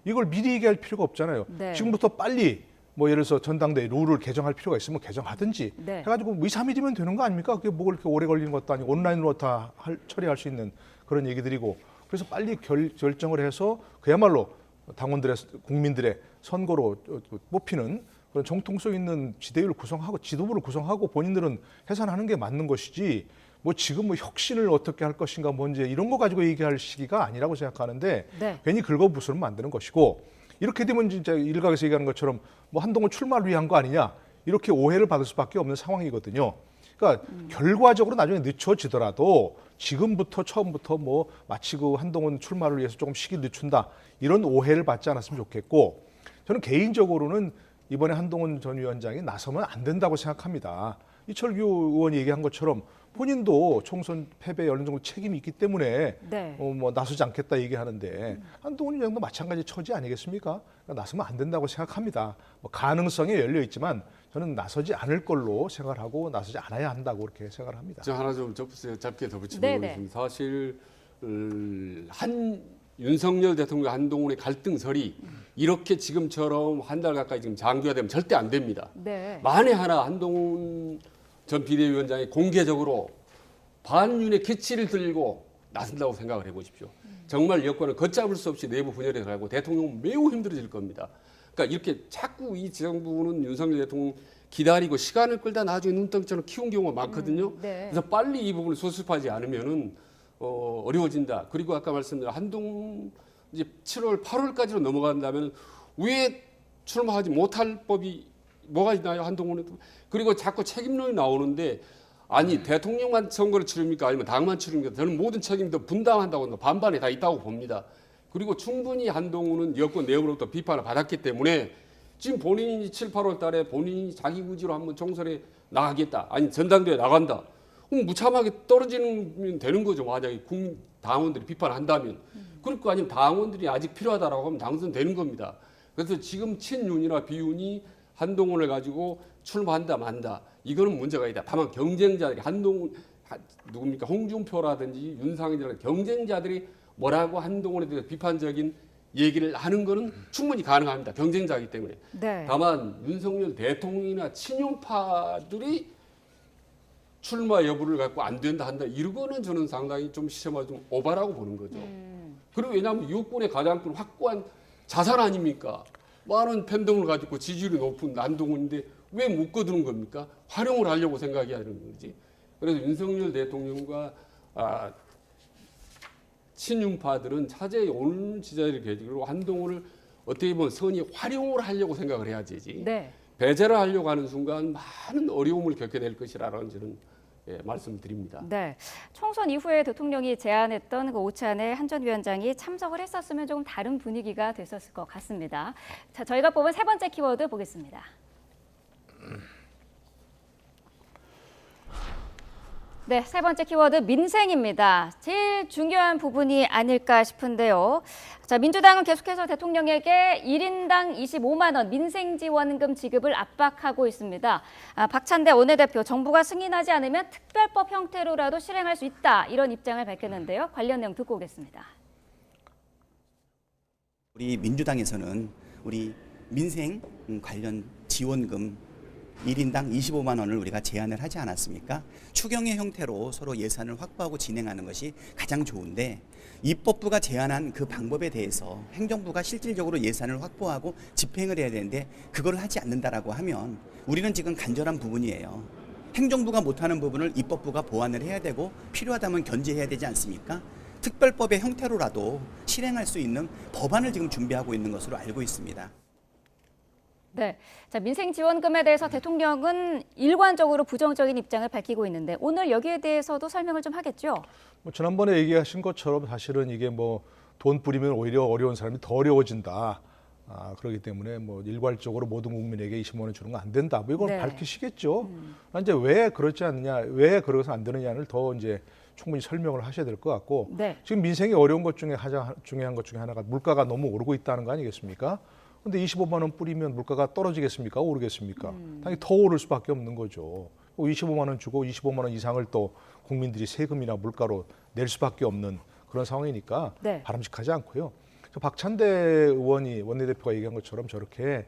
이걸 미리 얘기할 필요가 없잖아요. 지금부터 빨리 뭐 예를 들어서 전당대회 룰을 개정할 필요가 있으면 개정하든지 해가지고 2, 3일이면 되는 거 아닙니까? 그게 뭐 그렇게 오래 걸리는 것도 아니고 온라인으로 다 처리할 수 있는 그런 얘기들이고 그래서 빨리 결정을 해서 그야말로 당원들의 국민들의 선거로 뽑히는 그런 정통성 있는 지대위를 구성하고 지도부를 구성하고 본인들은 해산하는 게 맞는 것이지 뭐 지금 뭐 혁신을 어떻게 할 것인가 뭔지 이런 거 가지고 얘기할 시기가 아니라고 생각하는데 괜히 긁어부스럼 만드는 것이고 이렇게 되면 진짜 일각에서 얘기하는 것처럼 뭐 한동훈 출마를 위한 거 아니냐 이렇게 오해를 받을 수밖에 없는 상황이거든요. 그러니까 결과적으로 나중에 늦춰지더라도 지금부터 처음부터 뭐 마치 그 한동훈 출마를 위해서 조금 시기를 늦춘다 이런 오해를 받지 않았으면 좋겠고 저는 개인적으로는 이번에 한동훈 전 위원장이 나서면 안 된다고 생각합니다. 이철규 의원이 얘기한 것처럼 본인도 총선 패배에 어느 정도 책임이 있기 때문에 네. 뭐 나서지 않겠다 얘기하는데 한동훈 위원장도 마찬가지 처지 아니겠습니까? 그러니까 나서면 안 된다고 생각합니다. 뭐 가능성이 열려 있지만 저는 나서지 않을 걸로 생각을 하고 나서지 않아야 한다고 그렇게 생각을 합니다. 저 하나 좀 짧게 덧붙이면 네네. 사실 윤석열 대통령 한동훈의 갈등설이 이렇게 지금처럼 한 달 가까이 지금 장기화되면 절대 안 됩니다. 네. 만에 하나 한동훈 전 비대위원장이 공개적으로 반윤의 개치를 들고 나선다고 생각을 해보십시오. 정말 여권은 걷잡을 수 없이 내부 분열에 들어가고 대통령은 매우 힘들어질 겁니다. 그러니까 이렇게 자꾸 이 정부는 윤석열 대통령 기다리고 시간을 끌다 나중에 눈덩이처럼 키운 경우가 많거든요. 네. 그래서 빨리 이 부분을 수습하지 않으면은 어려워진다. 그리고 아까 말씀드린 한동훈 이제 7월, 8월까지로 넘어간다면 왜 출마하지 못할 법이 뭐가 있나요, 한동훈에도? 그리고 자꾸 책임론이 나오는데 아니 대통령만 선거를 치릅니까? 아니면 당만 치릅니까? 저는 모든 책임도 분담한다고 반반에 다 있다고 봅니다. 그리고 충분히 한동훈은 여권 내부로부터 비판을 받았기 때문에 지금 본인이 7, 8월 달에 본인이 자기 의지로 한번 총선에 나가겠다. 아니 전당대회에 나간다. 그럼 무참하게 떨어지면 되는 거죠. 만약에 국민 당원들이 비판을 한다면. 그럴 거 아니면 당원들이 아직 필요하다라고 하면 당선되는 겁니다. 그래서 지금 친윤이나 비윤이 한동훈을 가지고 출마한다 만다. 이거는 문제가 있다. 다만 경쟁자들이 한동훈 누굽니까? 홍준표라든지 윤상현이라든지 경쟁자들이 뭐라고 한동훈에 대해서 비판적인 얘기를 하는 거는 충분히 가능합니다. 경쟁자이기 때문에. 네. 다만 윤석열 대통령이나 친윤파들이 출마 여부를 갖고 안 된다 한다. 이거는 저는 상당히 좀 시점이 좀 오바라고 보는 거죠. 그리고 왜냐하면 육군의 가장 큰 확고한 자산 아닙니까? 많은 팬덤을 가지고 지지율이 높은 한동훈인데 왜 묶어두는 겁니까? 활용을 하려고 생각이 하는 거지. 그래서 윤석열 대통령과 친윤파들은 차제에 오는 지자를 계기로 한동훈을 어떻게 보면 선이 활용을 하려고 생각을 해야지. 네. 배제를 하려고 하는 순간 많은 어려움을 겪게 될 것이라는 저는 말씀드립니다. 네, 총선 이후에 대통령이 제안했던 그 오찬에 한 전 위원장이 참석을 했었으면 조금 다른 분위기가 됐었을 것 같습니다. 자, 저희가 뽑은 세 번째 키워드 보겠습니다. 네, 세 번째 키워드 민생입니다. 제일 중요한 부분이 아닐까 싶은데요. 자, 민주당은 계속해서 대통령에게 1인당 25만 원 민생지원금 지급을 압박하고 있습니다. 박찬대 원내대표, 정부가 승인하지 않으면 특별법 형태로라도 실행할 수 있다. 이런 입장을 밝혔는데요. 관련 내용 듣고 오겠습니다. 우리 민주당에서는 우리 민생 관련 지원금 1인당 25만 원을 우리가 제안을 하지 않았습니까? 추경의 형태로 서로 예산을 확보하고 진행하는 것이 가장 좋은데 입법부가 제안한 그 방법에 대해서 행정부가 실질적으로 예산을 확보하고 집행을 해야 되는데 그걸 하지 않는다라고 하면 우리는 지금 간절한 부분이에요. 행정부가 못하는 부분을 입법부가 보완을 해야 되고 필요하다면 견제해야 되지 않습니까? 특별법의 형태로라도 실행할 수 있는 법안을 지금 준비하고 있는 것으로 알고 있습니다. 네, 자, 민생지원금에 대해서 대통령은 일관적으로 부정적인 입장을 밝히고 있는데 오늘 여기에 대해서도 설명을 좀 하겠죠? 뭐 지난번에 얘기하신 것처럼 사실은 이게 뭐 돈 뿌리면 오히려 어려운 사람이 더 어려워진다. 그렇기 때문에 뭐 일괄적으로 모든 국민에게 20만 원 주는 거 안 된다. 뭐 이걸 네. 밝히시겠죠. 이제 왜 그렇지 않느냐, 왜 그러서 안 되느냐를 더 이제 충분히 설명을 하셔야 될 것 같고 네. 지금 민생이 어려운 것 중에 가장 중요한 것 중에 하나가 물가가 너무 오르고 있다는 거 아니겠습니까? 근데 25만 원 뿌리면 물가가 떨어지겠습니까? 오르겠습니까? 당연히 더 오를 수밖에 없는 거죠. 25만 원 주고 25만 원 이상을 또 국민들이 세금이나 물가로 낼 수밖에 없는 그런 상황이니까 네. 바람직하지 않고요. 박찬대 의원이 원내대표가 얘기한 것처럼 저렇게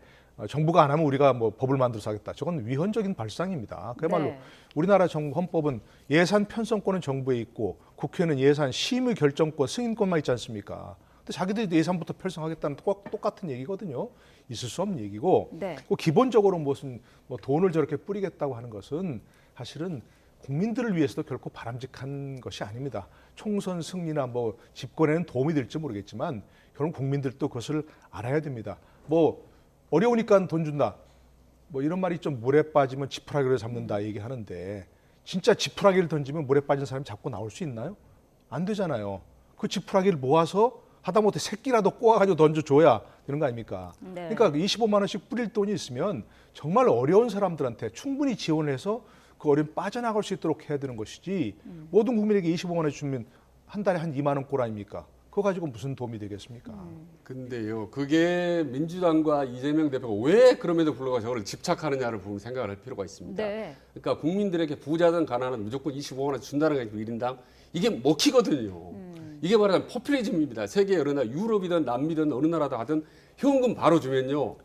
정부가 안 하면 우리가 뭐 법을 만들어서 하겠다. 저건 위헌적인 발상입니다. 그야말로 네. 우리나라 헌법은 예산 편성권은 정부에 있고 국회는 예산 심의 결정권, 승인권만 있지 않습니까? 근데 자기들이 예산부터 편성하겠다는 똑같은 얘기거든요. 있을 수 없는 얘기고 네. 기본적으로 무슨 뭐 돈을 저렇게 뿌리겠다고 하는 것은 사실은 국민들을 위해서도 결코 바람직한 것이 아닙니다. 총선 승리나 뭐 집권에는 도움이 될지 모르겠지만 결국 국민들도 그것을 알아야 됩니다. 뭐 어려우니까 돈 준다. 뭐 이런 말이 좀 물에 빠지면 지푸라기를 잡는다 얘기하는데 진짜 지푸라기를 던지면 물에 빠진 사람이 잡고 나올 수 있나요? 안 되잖아요. 그 지푸라기를 모아서 하다못해 새끼라도 꼬아가지고 던져줘야 되는 거 아닙니까? 네. 그러니까 25만 원씩 뿌릴 돈이 있으면 정말 어려운 사람들한테 충분히 지원을 해서 그 어려움 빠져나갈 수 있도록 해야 되는 것이지 모든 국민에게 25만 원 주면 한 달에 한 2만 원꼴 아닙니까? 그거 가지고 무슨 도움이 되겠습니까? 근데요, 그게 민주당과 이재명 대표가 왜 그럼에도 불구하고 저걸 집착하느냐를 보면 생각을 할 필요가 있습니다. 네. 그러니까 국민들에게 부자든 가난하든 무조건 25만 원 준다는 게 1인당 이게 먹히거든요. 이게 말하자면 포퓰리즘입니다. 세계 어느 나라, 유럽이든 남미든 어느 나라도 하든 현금 바로 주면요,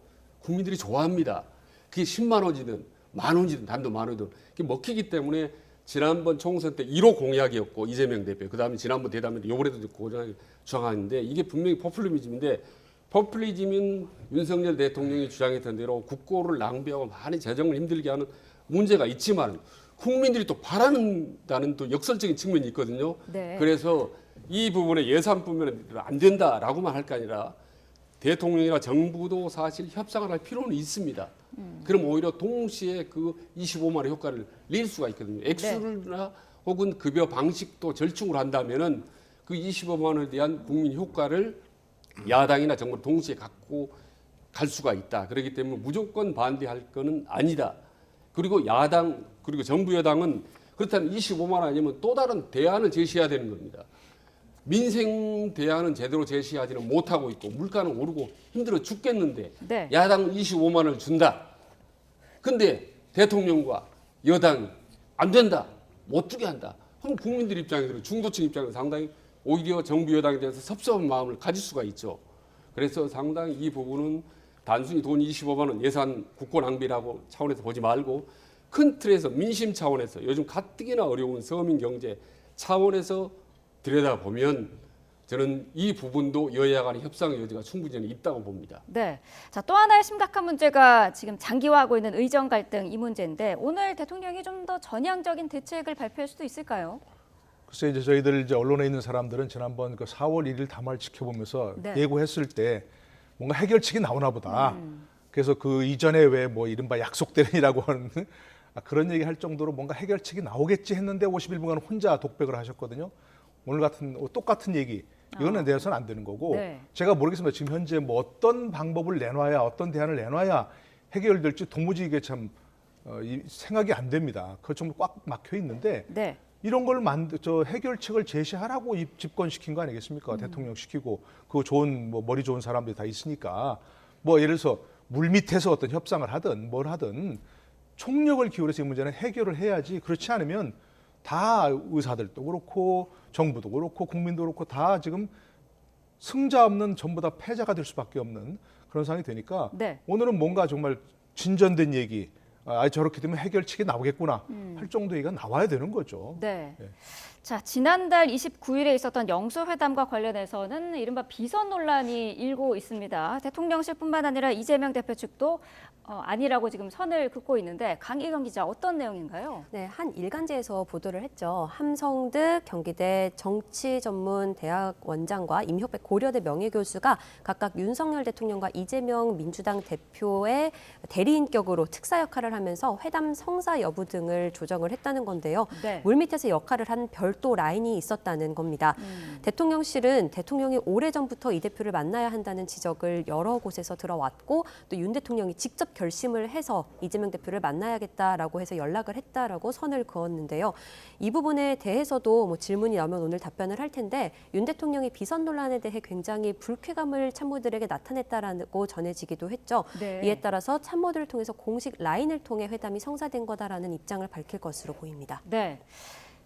국민들이 좋아합니다. 그게 10만 원이든 만 원이든 단도 만 원이든 그게 먹히기 때문에 지난번 총선 때 1호 공약이었고 이재명 대표, 그다음에 지난번 대담에 요번에도 고정하게 주장하는데 이게 분명히 포퓰리즘인데, 포퓰리즘은 윤석열 대통령이 주장했던 대로 국고를 낭비하고 많이 재정을 힘들게 하는 문제가 있지만 국민들이 또 바라는다는 또 역설적인 측면이 있거든요. 네. 그래서 이 부분에 예산뿐만 안 된다라고만 할 게 아니라 대통령이나 정부도 사실 협상을 할 필요는 있습니다. 그럼 오히려 동시에 그 25만 원 효과를 낼 수가 있거든요. 액수나 혹은 급여 방식도 절충을 한다면은 그 25만 원에 대한 국민 효과를 야당이나 정부를 동시에 갖고 갈 수가 있다. 그렇기 때문에 무조건 반대할 거는 아니다. 그리고 야당 그리고 정부 여당은 그렇다면 25만 원 아니면 또 다른 대안을 제시해야 되는 겁니다. 민생 대안은 제대로 제시하지는 못하고 있고 물가는 오르고 힘들어 죽겠는데 네. 야당 25만 원을 준다. 근데 대통령과 여당이 안 된다. 못 주게 한다. 그럼 국민들 입장에서 중도층 입장에서 상당히 오히려 정부 여당에 대해서 섭섭한 마음을 가질 수가 있죠. 그래서 상당히 이 부분은 단순히 돈 25만 원 예산 국고 낭비라고 차원에서 보지 말고 큰 틀에서 민심 차원에서 요즘 가뜩이나 어려운 서민 경제 차원에서 들여다보면 저는 이 부분도 여야 간의 협상의 여지가 충분히 있다고 봅니다. 네. 자, 또 하나의 심각한 문제가 지금 장기화하고 있는 의정 갈등 이 문제인데 오늘 대통령이 좀 더 전향적인 대책을 발표할 수도 있을까요? 글쎄 이제 저희들 이제 언론에 있는 사람들은 지난번 그 4월 1일 담화를 지켜보면서 네. 예고했을 때 뭔가 해결책이 나오나 보다. 그래서 그 이전에 왜 뭐 이른바 약속대련이라고 하는 그런 얘기 할 정도로 뭔가 해결책이 나오겠지 했는데 51분간 혼자 독백을 하셨거든요. 오늘 같은 똑같은 얘기 이거는 내서는 안 되는 거고 네. 제가 모르겠습니다. 지금 현재 뭐 어떤 방법을 내놔야 어떤 대안을 내놔야 해결될지 도무지 이게 참 생각이 안 됩니다. 그거 좀 꽉 막혀 있는데 네. 이런 걸 해결책을 제시하라고 집권시킨 거 아니겠습니까? 대통령 시키고 그 좋은 뭐 머리 좋은 사람들이 다 있으니까 뭐 예를 들어서 물 밑에서 어떤 협상을 하든 뭘 하든 총력을 기울여서 이 문제는 해결을 해야지. 그렇지 않으면 다 의사들도 그렇고 정부도 그렇고 국민도 그렇고 다 지금 승자 없는 전부 다 패자가 될 수밖에 없는 그런 상황이 되니까 네. 오늘은 뭔가 정말 진전된 얘기, 저렇게 되면 해결책이 나오겠구나 할 정도 얘기가 나와야 되는 거죠. 네. 네. 자, 지난달 29일에 있었던 영수회담과 관련해서는 이른바 비선 논란이 일고 있습니다. 대통령실뿐만 아니라 이재명 대표 측도 아니라고 지금 선을 긋고 있는데 강희경 기자 어떤 내용인가요? 네, 한 일간지에서 보도를 했죠. 함성득 경기대 정치전문대학 원장과 임혁백 고려대 명예교수가 각각 윤석열 대통령과 이재명 민주당 대표의 대리인격으로 특사 역할을 하면서 회담 성사 여부 등을 조정을 했다는 건데요. 네. 물밑에서 역할을 한 별도 라인이 있었다는 겁니다. 대통령실은 대통령이 오래전부터 이 대표를 만나야 한다는 지적을 여러 곳에서 들어왔고 또 윤 대통령이 직접 결심을 해서 이재명 대표를 만나야겠다라고 해서 연락을 했다라고 선을 그었는데요. 이 부분에 대해서도 뭐 질문이 나오면 오늘 답변을 할 텐데 윤 대통령이 비선 논란에 대해 굉장히 불쾌감을 참모들에게 나타냈다라고 전해지기도 했죠. 네. 이에 따라서 참모들을 통해서 공식 라인을 통해 회담이 성사된 거다라는 입장을 밝힐 것으로 보입니다. 네.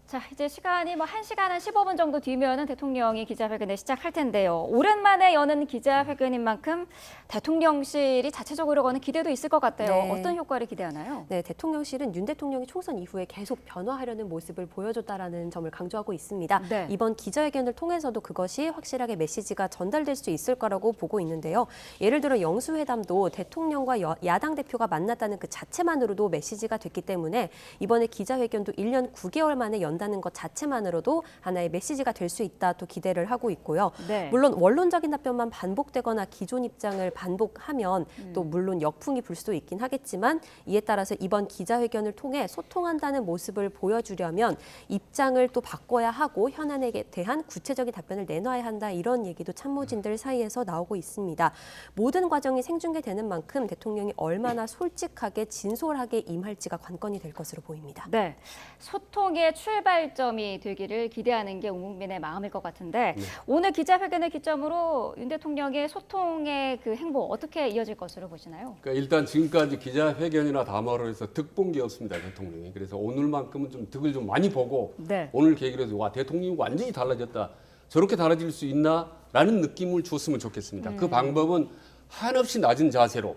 자, 이제 시간이 뭐 1시간 한 15분 정도 뒤면은 대통령이 기자회견을 시작할 텐데요. 오랜만에 여는 기자회견인 만큼 대통령실이 자체적으로 거는 기대도 있을 것 같아요. 네. 어떤 효과를 기대하나요? 네, 대통령실은 윤 대통령이 총선 이후에 계속 변화하려는 모습을 보여줬다라는 점을 강조하고 있습니다. 네. 이번 기자회견을 통해서도 그것이 확실하게 메시지가 전달될 수 있을 거라고 보고 있는데요. 예를 들어 영수회담도 대통령과 야당 대표가 만났다는 그 자체만으로도 메시지가 됐기 때문에 이번에 기자회견도 1년 9개월 만에 연다는 것 자체만으로도 하나의 메시지가 될 수 있다 또 기대를 하고 있고요. 네. 물론 원론적인 답변만 반복되거나 기존 입장을 반복하면 또 물론 역풍이 불 수도 있긴 하겠지만 이에 따라서 이번 기자회견을 통해 소통한다는 모습을 보여주려면 입장을 또 바꿔야 하고 현안에 대한 구체적인 답변을 내놔야 한다 이런 얘기도 참모진들 사이에서 나오고 있습니다. 모든 과정이 생중계되는 만큼 대통령이 얼마나 솔직하게 진솔하게 임할지가 관건이 될 것으로 보입니다. 네, 소통의 출발점이 되기를 기대하는 게 온 국민의 마음일 것 같은데 오늘 기자회견을 기점으로 윤 대통령의 소통의 그 행보 어떻게 이어질 것으로 보시나요? 그러니까 일단 지금까지 기자회견이나 담화로 해서 득 본 게 없습니다, 대통령이. 그래서 오늘만큼은 좀 득을 좀 많이 보고 오늘 계기로 해서 와, 대통령이 완전히 달라졌다. 저렇게 달라질 수 있나라는 느낌을 줬으면 좋겠습니다. 그 방법은 한없이 낮은 자세로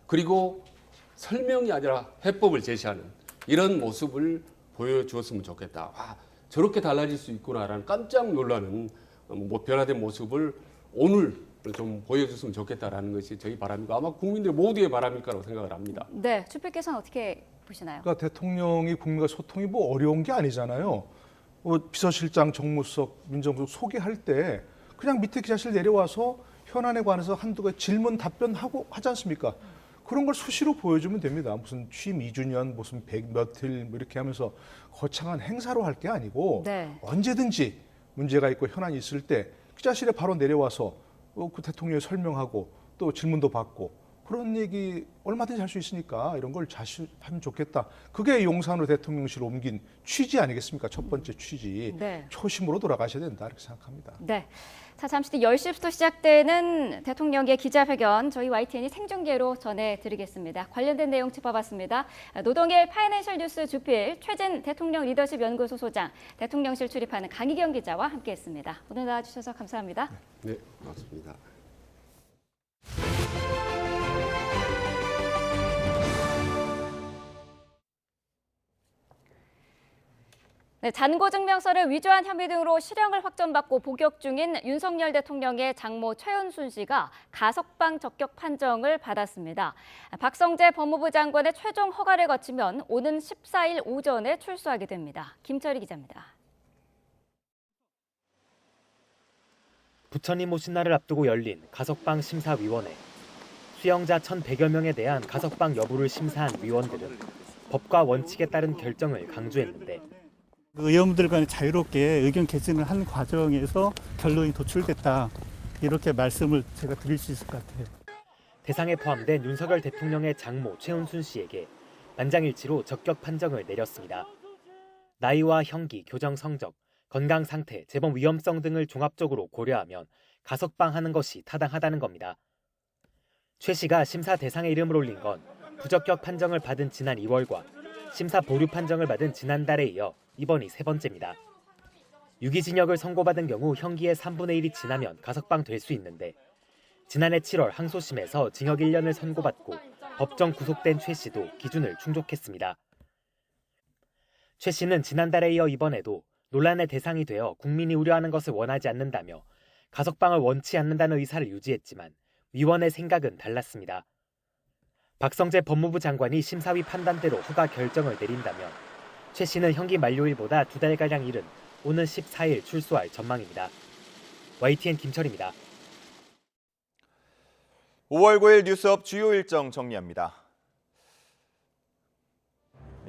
그리고 설명이 아니라 해법을 제시하는 이런 모습을 보여주었으면 좋겠다. 와, 저렇게 달라질 수 있구나라는 깜짝 놀라는 변화된 모습을 오늘 좀 보여줬으면 좋겠다라는 것이 저희 바람이고 아마 국민들 모두의 바람일 거라고 생각을 합니다. 네, 주필께서는 어떻게 보시나요? 그러니까 대통령이 국민과 소통이 뭐 어려운 게 아니잖아요. 비서실장, 정무수석, 민정수석 소개할 때 그냥 밑에 기자실 내려와서 현안에 관해서 한두 가지 질문 답변하고 하지 않습니까? 그런 걸 수시로 보여주면 됩니다. 무슨 취임 2주년, 무슨 100 며칠 뭐 이렇게 하면서 거창한 행사로 할 게 아니고 언제든지 문제가 있고 현안이 있을 때 기자실에 바로 내려와서 그 대통령이 설명하고 또 질문도 받고 그런 얘기 얼마든지 할 수 있으니까 이런 걸 자주 하면 좋겠다. 그게 용산으로 대통령실을 옮긴 취지 아니겠습니까? 첫 번째 취지. 초심으로 돌아가셔야 된다 이렇게 생각합니다. 네. 자, 잠시 뒤 10시부터 시작되는 대통령의 기자회견 저희 YTN이 생중계로 전해드리겠습니다. 관련된 내용 짚어봤습니다. 노동일 파이낸셜 뉴스 주필 최진 대통령 리더십 연구소 소장, 대통령실 출입하는 강희경 기자와 함께했습니다. 오늘 나와주셔서 감사합니다. 네, 고맙습니다. 네, 잔고증명서를 위조한 혐의 등으로 실형을 확정받고 복역 중인 윤석열 대통령의 장모 최은순 씨가 가석방 적격 판정을 받았습니다. 박성재 법무부 장관의 최종 허가를 거치면 오는 14일 오전에 출소하게 됩니다. 김철희 기자입니다. 부처님 오신 날을 앞두고 열린 가석방 심사위원회. 수용자 1,100여 명에 대한 가석방 여부를 심사한 위원들은 법과 원칙에 따른 결정을 강조했는데 의원들 간에 자유롭게 의견 개진을 한 과정에서 결론이 도출됐다. 이렇게 말씀을 제가 드릴 수 있을 것 같아요. 대상에 포함된 윤석열 대통령의 장모 최은순 씨에게 만장일치로 적격 판정을 내렸습니다. 나이와 형기, 교정 성적, 건강 상태, 재범 위험성 등을 종합적으로 고려하면 가석방하는 것이 타당하다는 겁니다. 최 씨가 심사 대상에 이름을 올린 건 부적격 판정을 받은 지난 2월과 심사 보류 판정을 받은 지난달에 이어 이번이 세 번째입니다. 유기징역을 선고받은 경우 형기의 3분의 1이 지나면 가석방 될 수 있는데 지난해 7월 항소심에서 징역 1년을 선고받고 법정 구속된 최 씨도 기준을 충족했습니다. 최 씨는 지난달에 이어 이번에도 논란의 대상이 되어 국민이 우려하는 것을 원하지 않는다며 가석방을 원치 않는다는 의사를 유지했지만 위원의 생각은 달랐습니다. 박성재 법무부 장관이 심사위 판단대로 허가 결정을 내린다면 최 씨는 형기 만료일보다 2달가량 이른 오는 14일 출소할 전망입니다. YTN 김철입니다. 5월 9일 뉴스업 주요 일정 정리합니다.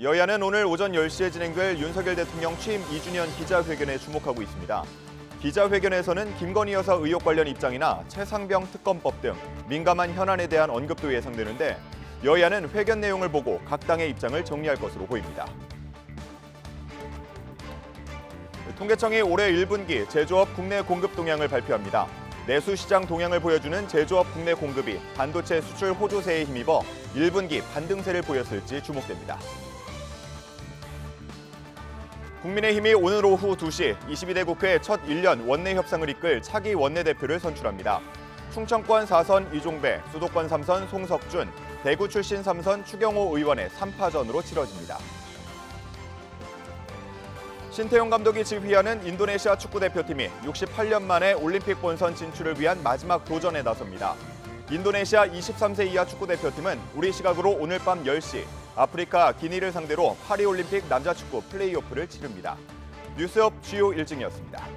여야는 오늘 오전 10시에 진행될 윤석열 대통령 취임 2주년 기자회견에 주목하고 있습니다. 기자회견에서는 김건희 여사 의혹 관련 입장이나 최상병 특검법 등 민감한 현안에 대한 언급도 예상되는데 여야는 회견 내용을 보고 각 당의 입장을 정리할 것으로 보입니다. 통계청이 올해 1분기 제조업 국내 공급 동향을 발표합니다. 내수 시장 동향을 보여주는 제조업 국내 공급이 반도체 수출 호조세에 힘입어 1분기 반등세를 보였을지 주목됩니다. 국민의힘이 오늘 오후 2시 22대 국회 첫 1년 원내 협상을 이끌 차기 원내대표를 선출합니다. 충청권 4선 이종배, 수도권 3선 송석준, 대구 출신 3선 추경호 의원의 3파전으로 치러집니다. 신태용 감독이 지휘하는 인도네시아 축구대표팀이 68년 만에 올림픽 본선 진출을 위한 마지막 도전에 나섭니다. 인도네시아 23세 이하 축구대표팀은 우리 시각으로 오늘 밤 10시 아프리카 기니를 상대로 파리올림픽 남자축구 플레이오프를 치릅니다. 뉴스업 주요 일정이었습니다.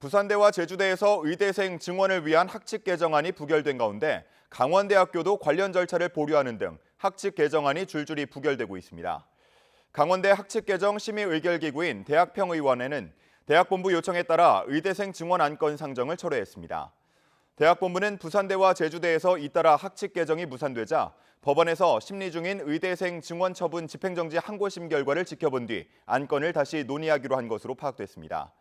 부산대와 제주대에서 의대생 증원을 위한 학칙 개정안이 부결된 가운데 강원대학교도 관련 절차를 보류하는 등 학칙 개정안이 줄줄이 부결되고 있습니다. 강원대 학칙 개정 심의 의결기구인 대학평의원회는 대학본부 요청에 따라 의대생 증원 안건 상정을 철회했습니다. 대학본부는 부산대와 제주대에서 잇따라 학칙 개정이 무산되자 법원에서 심리 중인 의대생 증원 처분 집행정지 항고심 결과를 지켜본 뒤 안건을 다시 논의하기로 한 것으로 파악됐습니다.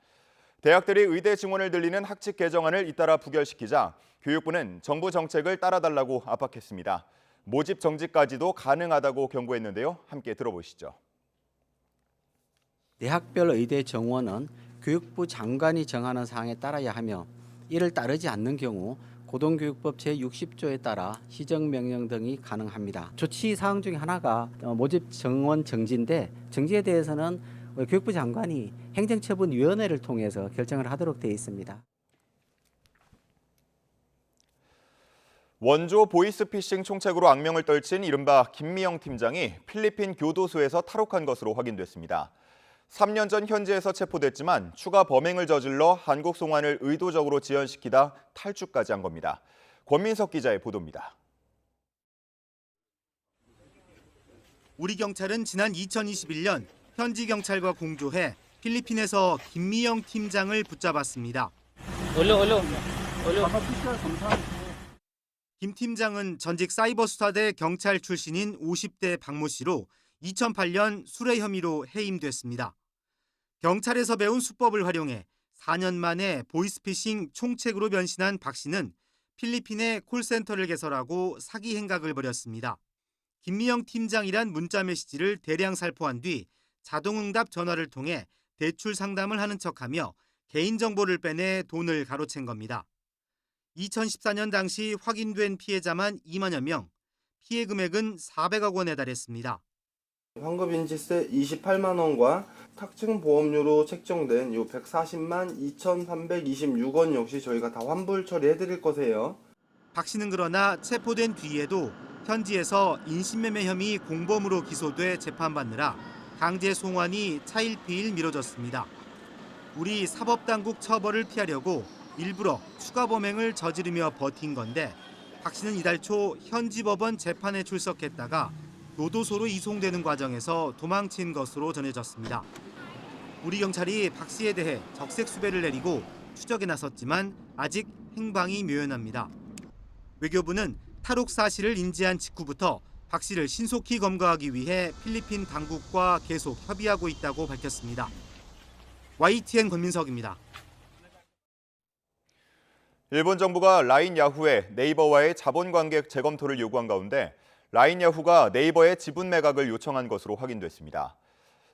대학들이 의대 증원을 늘리는 학칙 개정안을 잇따라 부결시키자 교육부는 정부 정책을 따라달라고 압박했습니다. 모집 정지까지도 가능하다고 경고했는데요. 함께 들어보시죠. 대학별 의대 정원은 교육부 장관이 정하는 사항에 따라야 하며 이를 따르지 않는 경우 고등교육법 제60조에 따라 시정명령 등이 가능합니다. 조치 사항 중에 하나가 모집 정원 정지인데 정지에 대해서는 교육부 장관이 행정처분위원회를 통해서 결정을 하도록 되어 있습니다. 원조 보이스피싱 총책으로 악명을 떨친 이른바 김미영 팀장이 필리핀 교도소에서 탈옥한 것으로 확인됐습니다. 3년 전 현지에서 체포됐지만 추가 범행을 저질러 한국 송환을 의도적으로 지연시키다 탈주까지 한 겁니다. 권민석 기자의 보도입니다. 우리 경찰은 지난 2021년 현지 경찰과 공조해 필리핀에서 김미영 팀장을 붙잡았습니다. 김 팀장은 전직 사이버수사대 경찰 출신인 50대 박모 씨로 2008년 술해 혐의로 해임됐습니다. 경찰에서 배운 수법을 활용해 4년 만에 보이스피싱 총책으로 변신한 박 씨는 필리핀에 콜센터를 개설하고 사기 행각을 벌였습니다. 김미영 팀장이란 문자 메시지를 대량 살포한 뒤 자동응답 전화를 통해 대출 상담을 하는 척하며 개인정보를 빼내 돈을 가로챈 겁니다. 2014년 당시 확인된 피해자만 2만여 명, 피해 금액은 400억 원에 달했습니다. 환급인지세 28만 원과 탁증 보험료로 책정된 요 140만 2,326원 역시 저희가 다 환불 처리해드릴 거세요. 박 씨는 그러나 체포된 뒤에도 현지에서 인신매매 혐의 공범으로 기소돼 재판받느라 강제 송환이 차일피일 미뤄졌습니다. 우리 사법당국 처벌을 피하려고 일부러 추가 범행을 저지르며 버틴 건데 박 씨는 이달 초 현지 법원 재판에 출석했다가 교도소로 이송되는 과정에서 도망친 것으로 전해졌습니다. 우리 경찰이 박 씨에 대해 적색 수배를 내리고 추적에 나섰지만 아직 행방이 묘연합니다. 외교부는 탈옥 사실을 인지한 직후부터 박 씨를 신속히 검거하기 위해 필리핀 당국과 계속 협의하고 있다고 밝혔습니다. YTN 권민석입니다. 일본 정부가 라인 야후에 네이버와의 자본관계 재검토를 요구한 가운데 라인 야후가 네이버의 지분 매각을 요청한 것으로 확인됐습니다.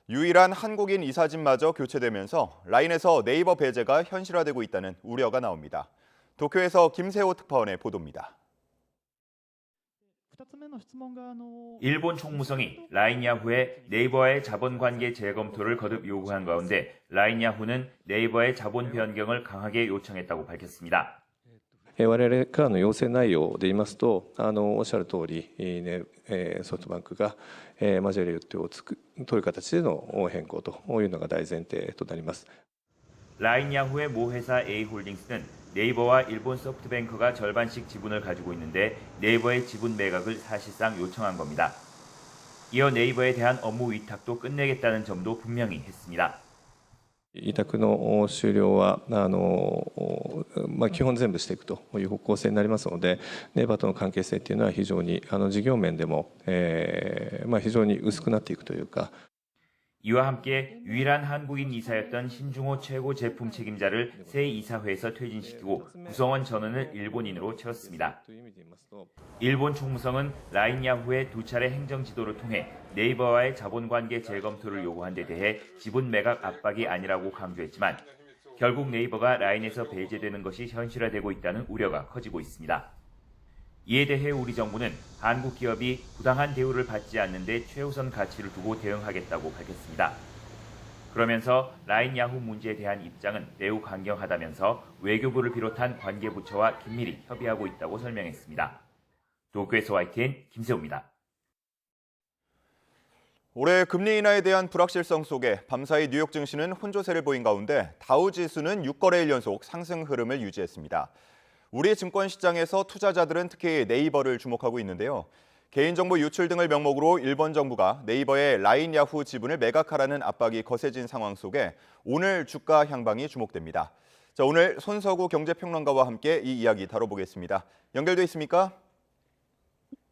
유일한 한국인 이사진마저 교체되면서 라인에서 네이버 배제가 현실화되고 있다는 우려가 나옵니다. 도쿄에서 김세호 특파원의 보도입니다. 일본 총무성이 라인 야후의 네이버와의 자본관계 재검토를 거듭 요구한 가운데 라인 야후는 네이버의 자본 변경을 강하게 요청했다고 밝혔습니다. 我々からの要請内容で言いますと、おっしゃる通り、ソフトバンクがマジョリティを取る形での変更というのが大前提となります。 라인 야후의 모 회사 A홀딩스는 네이버와 일본 소프트뱅크가 절반씩 지분을 가지고 있는데 네이버의 지분 매각을 사실상 요청한 겁니다. 이어 네이버에 대한 업무 위탁도 끝내겠다는 점도 분명히 했습니다. 委託の終了は基本全部していくという方向性になりますので、ネイバーとの関係性というのは非常に事業面でも非常に薄くなっていくというか。 이와 함께 유일한 한국인 이사였던 신중호 최고 제품 책임자를 새 이사회에서 퇴진시키고 구성원 전원을 일본인으로 채웠습니다. 일본 총무성은 라인 야후의 두 차례 행정 지도를 통해 네이버와의 자본관계 재검토를 요구한 데 대해 지분 매각 압박이 아니라고 강조했지만 결국 네이버가 라인에서 배제되는 것이 현실화되고 있다는 우려가 커지고 있습니다. 이에 대해 우리 정부는 한국 기업이 부당한 대우를 받지 않는 데 최우선 가치를 두고 대응하겠다고 밝혔습니다. 그러면서 라인 야후 문제에 대한 입장은 매우 강경하다면서 외교부를 비롯한 관계부처와 긴밀히 협의하고 있다고 설명했습니다. 도쿄에서 YTN 김세호입니다. 올해 금리 인하에 대한 불확실성 속에 밤사이 뉴욕 증시는 혼조세를 보인 가운데 다우지수는 6거래일 연속 상승 흐름을 유지했습니다. 우리 증권시장에서 투자자들은 특히 네이버를 주목하고 있는데요. 개인정보 유출 등을 명목으로 일본 정부가 네이버의 라인 야후 지분을 매각하라는 압박이 거세진 상황 속에 오늘 주가 향방이 주목됩니다. 자, 오늘 손석우 경제평론가와 함께 이 이야기 다뤄보겠습니다. 연결돼 있습니까?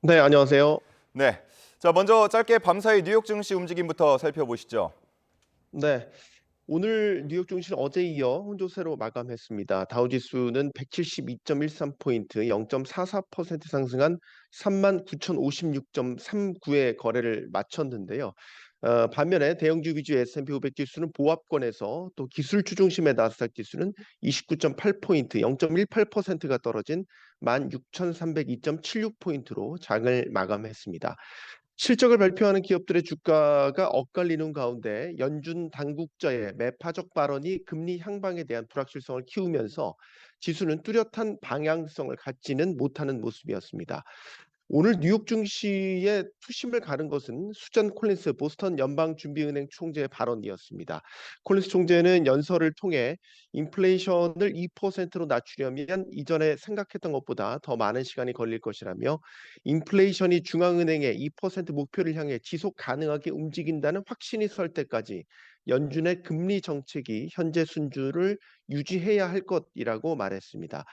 네, 안녕하세요. 네. 자, 먼저 짧게 밤사이 뉴욕 증시 움직임부터 살펴보시죠. 네, 오늘 뉴욕 증시는 어제 이어 혼조세로 마감했습니다. 다우지수는 172.13포인트, 0.44% 상승한 39,056.39의 거래를 마쳤는데요. 반면에 대형주 위주 S&P 500 지수는 보합권에서 또 기술주 중심의 나스닥 지수는 29.8포인트, 0.18%가 떨어진 16,302.76포인트로 장을 마감했습니다. 실적을 발표하는 기업들의 주가가 엇갈리는 가운데 연준 당국자의 매파적 발언이 금리 향방에 대한 불확실성을 키우면서 지수는 뚜렷한 방향성을 갖지는 못하는 모습이었습니다. 오늘 뉴욕 증시의 투심을 가른 것은 수잔 콜린스 보스턴 연방준비은행 총재의 발언이었습니다. 콜린스 총재는 연설을 통해 인플레이션을 2%로 낮추려면 이전에 생각했던 것보다 더 많은 시간이 걸릴 것이라며 인플레이션이 중앙은행의 2% 목표를 향해 지속 가능하게 움직인다는 확신이 설 때까지 연준의 금리 정책이 현재 순주를 유지해야 할 것이라고 말했습니다.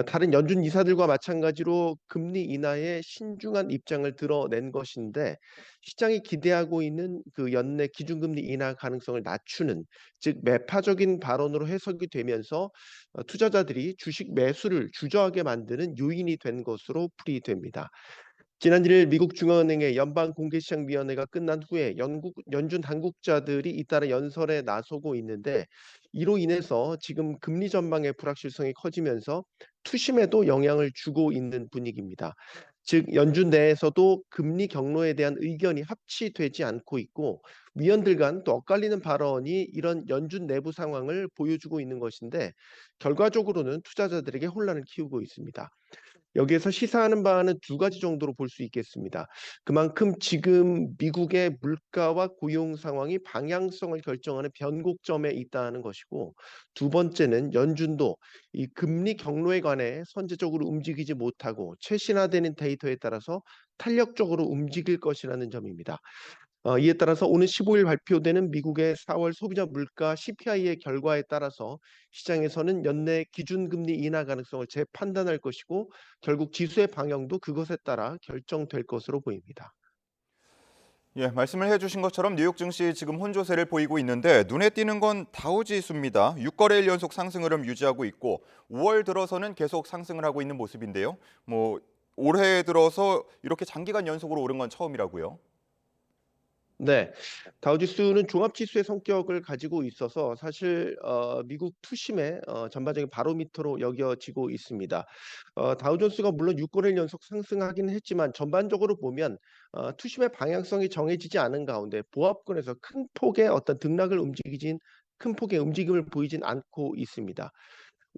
다른 연준 이사들과 마찬가지로 금리 인하에 신중한 입장을 드러낸 것인데 시장이 기대하고 있는 그 연내 기준금리 인하 가능성을 낮추는 즉 매파적인 발언으로 해석이 되면서 투자자들이 주식 매수를 주저하게 만드는 요인이 된 것으로 풀이됩니다. 지난 1일 미국 중앙은행의 연방공개시장위원회가 끝난 후에 연준 당국자들이 잇따라 연설에 나서고 있는데 이로 인해서 지금 금리 전망의 불확실성이 커지면서 투심에도 영향을 주고 있는 분위기입니다. 즉 연준 내에서도 금리 경로에 대한 의견이 합치되지 않고 있고 위원들 간 또 엇갈리는 발언이 이런 연준 내부 상황을 보여주고 있는 것인데 결과적으로는 투자자들에게 혼란을 키우고 있습니다. 여기에서 시사하는 바는 두 가지 정도로 볼 수 있겠습니다. 그만큼 지금 미국의 물가와 고용 상황이 방향성을 결정하는 변곡점에 있다는 것이고 두 번째는 연준도 이 금리 경로에 관해 선제적으로 움직이지 못하고 최신화되는 데이터에 따라서 탄력적으로 움직일 것이라는 점입니다. 이에 따라서 오는 15일 발표되는 미국의 4월 소비자 물가 CPI의 결과에 따라서 시장에서는 연내 기준금리 인하 가능성을 재판단할 것이고 결국 지수의 방향도 그것에 따라 결정될 것으로 보입니다. 예, 말씀을 해주신 것처럼 뉴욕 증시 지금 혼조세를 보이고 있는데 눈에 띄는 건 다우지수입니다. 6거래일 연속 상승 흐름 유지하고 있고 5월 들어서는 계속 상승을 하고 있는 모습인데요. 올해 들어서 이렇게 장기간 연속으로 오른 건 처음이라고요. 네, 다우지수는 종합지수의 성격을 가지고 있어서 사실 미국 투심의 전반적인 바로미터로 여겨지고 있습니다. 다우존스가 물론 6거래일 연속 상승하기는 했지만 전반적으로 보면 투심의 방향성이 정해지지 않은 가운데 보합권에서 큰 폭의 어떤 등락을 큰 폭의 움직임을 보이진 않고 있습니다.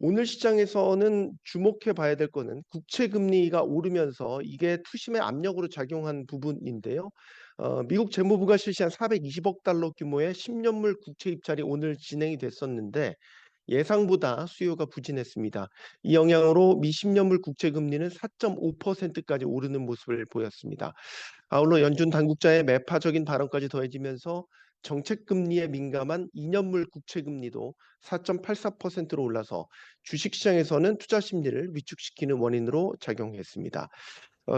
오늘 시장에서는 주목해 봐야 될 거는 국채 금리가 오르면서 이게 투심의 압력으로 작용한 부분인데요. 미국 재무부가 실시한 420억 달러 규모의 10년물 국채 입찰이 오늘 진행이 됐었는데 예상보다 수요가 부진했습니다. 이 영향으로 미 10년물 국채 금리는 4.5%까지 오르는 모습을 보였습니다. 아울러 연준 당국자의 매파적인 발언까지 더해지면서 정책 금리에 민감한 2년물 국채 금리도 4.84%로 올라서 주식시장에서는 투자 심리를 위축시키는 원인으로 작용했습니다.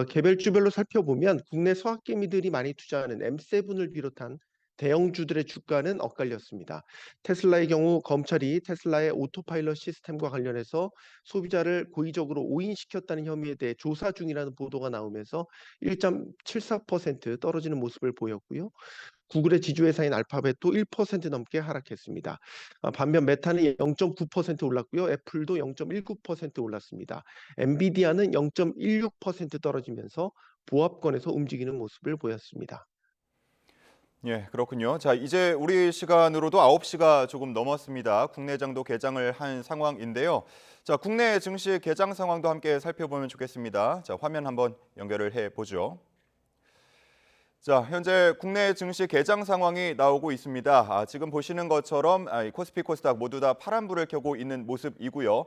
개별주별로 살펴보면 국내 서학개미들이 많이 투자하는 M7을 비롯한 대형주들의 주가는 엇갈렸습니다. 테슬라의 경우 검찰이 테슬라의 오토파일럿 시스템과 관련해서 소비자를 고의적으로 오인시켰다는 혐의에 대해 조사 중이라는 보도가 나오면서 1.74% 떨어지는 모습을 보였고요. 구글의 지주회사인 알파벳도 1% 넘게 하락했습니다. 반면 메타는 0.9% 올랐고요. 애플도 0.19% 올랐습니다. 엔비디아는 0.16% 떨어지면서 보합권에서 움직이는 모습을 보였습니다. 예, 그렇군요. 자, 이제 우리 시간으로도 9시가 조금 넘었습니다. 국내장도 개장을 한 상황인데요. 자, 국내 증시 개장 상황도 함께 살펴보면 좋겠습니다. 자, 화면 한번 연결을 해보죠. 자, 현재 국내 증시 개장 상황이 나오고 있습니다. 지금 보시는 것처럼 코스피, 코스닥 모두 다 파란불을 켜고 있는 모습이고요.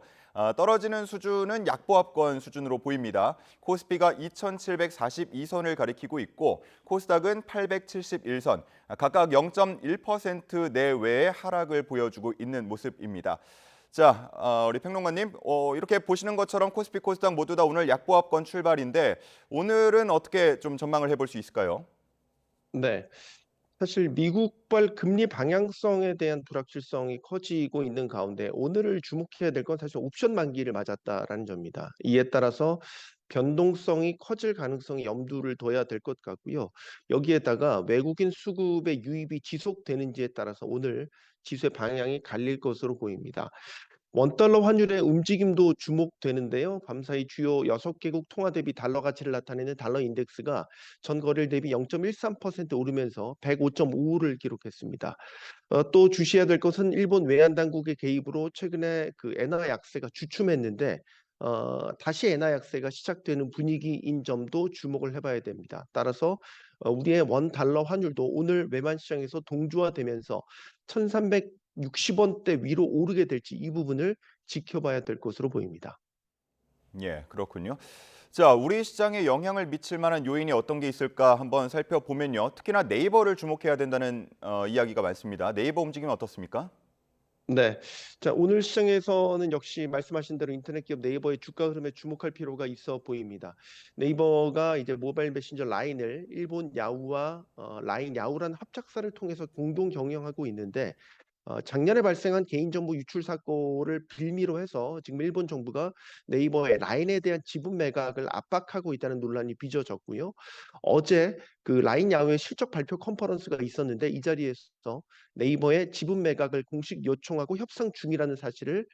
떨어지는 수준은 약보합권 수준으로 보입니다. 코스피가 2,742선을 가리키고 있고 코스닥은 871선, 각각 0.1% 내외의 하락을 보여주고 있는 모습입니다. 자, 우리 평론가님, 이렇게 보시는 것처럼 코스피, 코스닥 모두 다 오늘 약보합권 출발인데 오늘은 어떻게 좀 전망을 해볼 수 있을까요? 네. 사실 미국발 금리 방향성에 대한 불확실성이 커지고 있는 가운데 오늘을 주목해야 될 건 사실 옵션 만기를 맞았다라는 점입니다. 이에 따라서 변동성이 커질 가능성이 염두를 둬야 될 것 같고요. 여기에다가 외국인 수급의 유입이 지속되는지에 따라서 오늘 지수의 방향이 갈릴 것으로 보입니다. 원달러 환율의 움직임도 주목되는데요. 밤사이 주요 6개국 통화 대비 달러 가치를 나타내는 달러 인덱스가 전 거래일 대비 0.13% 오르면서 105.5를 기록했습니다. 또 주시해야 될 것은 일본 외환 당국의 개입으로 최근에 그 엔화 약세가 주춤했는데 다시 엔화 약세가 시작되는 분위기인 점도 주목을 해봐야 됩니다. 따라서 우리의 원 달러 환율도 오늘 외환 시장에서 동조화되면서 1,360원대 위로 오르게 될지 이 부분을 지켜봐야 될 것으로 보입니다. 예, 그렇군요. 자, 우리 시장에 영향을 미칠 만한 요인이 어떤 게 있을까 한번 살펴보면요. 특히나 네이버를 주목해야 된다는 이야기가 많습니다. 네이버 움직임은 어떻습니까? 네. 자, 오늘 시장에서는 역시 말씀하신 대로 인터넷 기업 네이버의 주가 흐름에 주목할 필요가 있어 보입니다. 네이버가 이제 모바일 메신저 라인을 일본 야후와 라인 야후라는 합작사를 통해서 공동 경영하고 있는데 작년에 발생한 개인정보 유출 사건을 빌미로 해서 지금 일본 정부가 네이버의 라인에 대한 지분 매각을 압박하고 있다는 논란이 빚어졌고요. 어제 그 라인 야후의 실적 발표 컨퍼런스가 있었는데 이 자리에서 네이버의 지분 매각을 공식 요청하고 협상 중이라는 사실을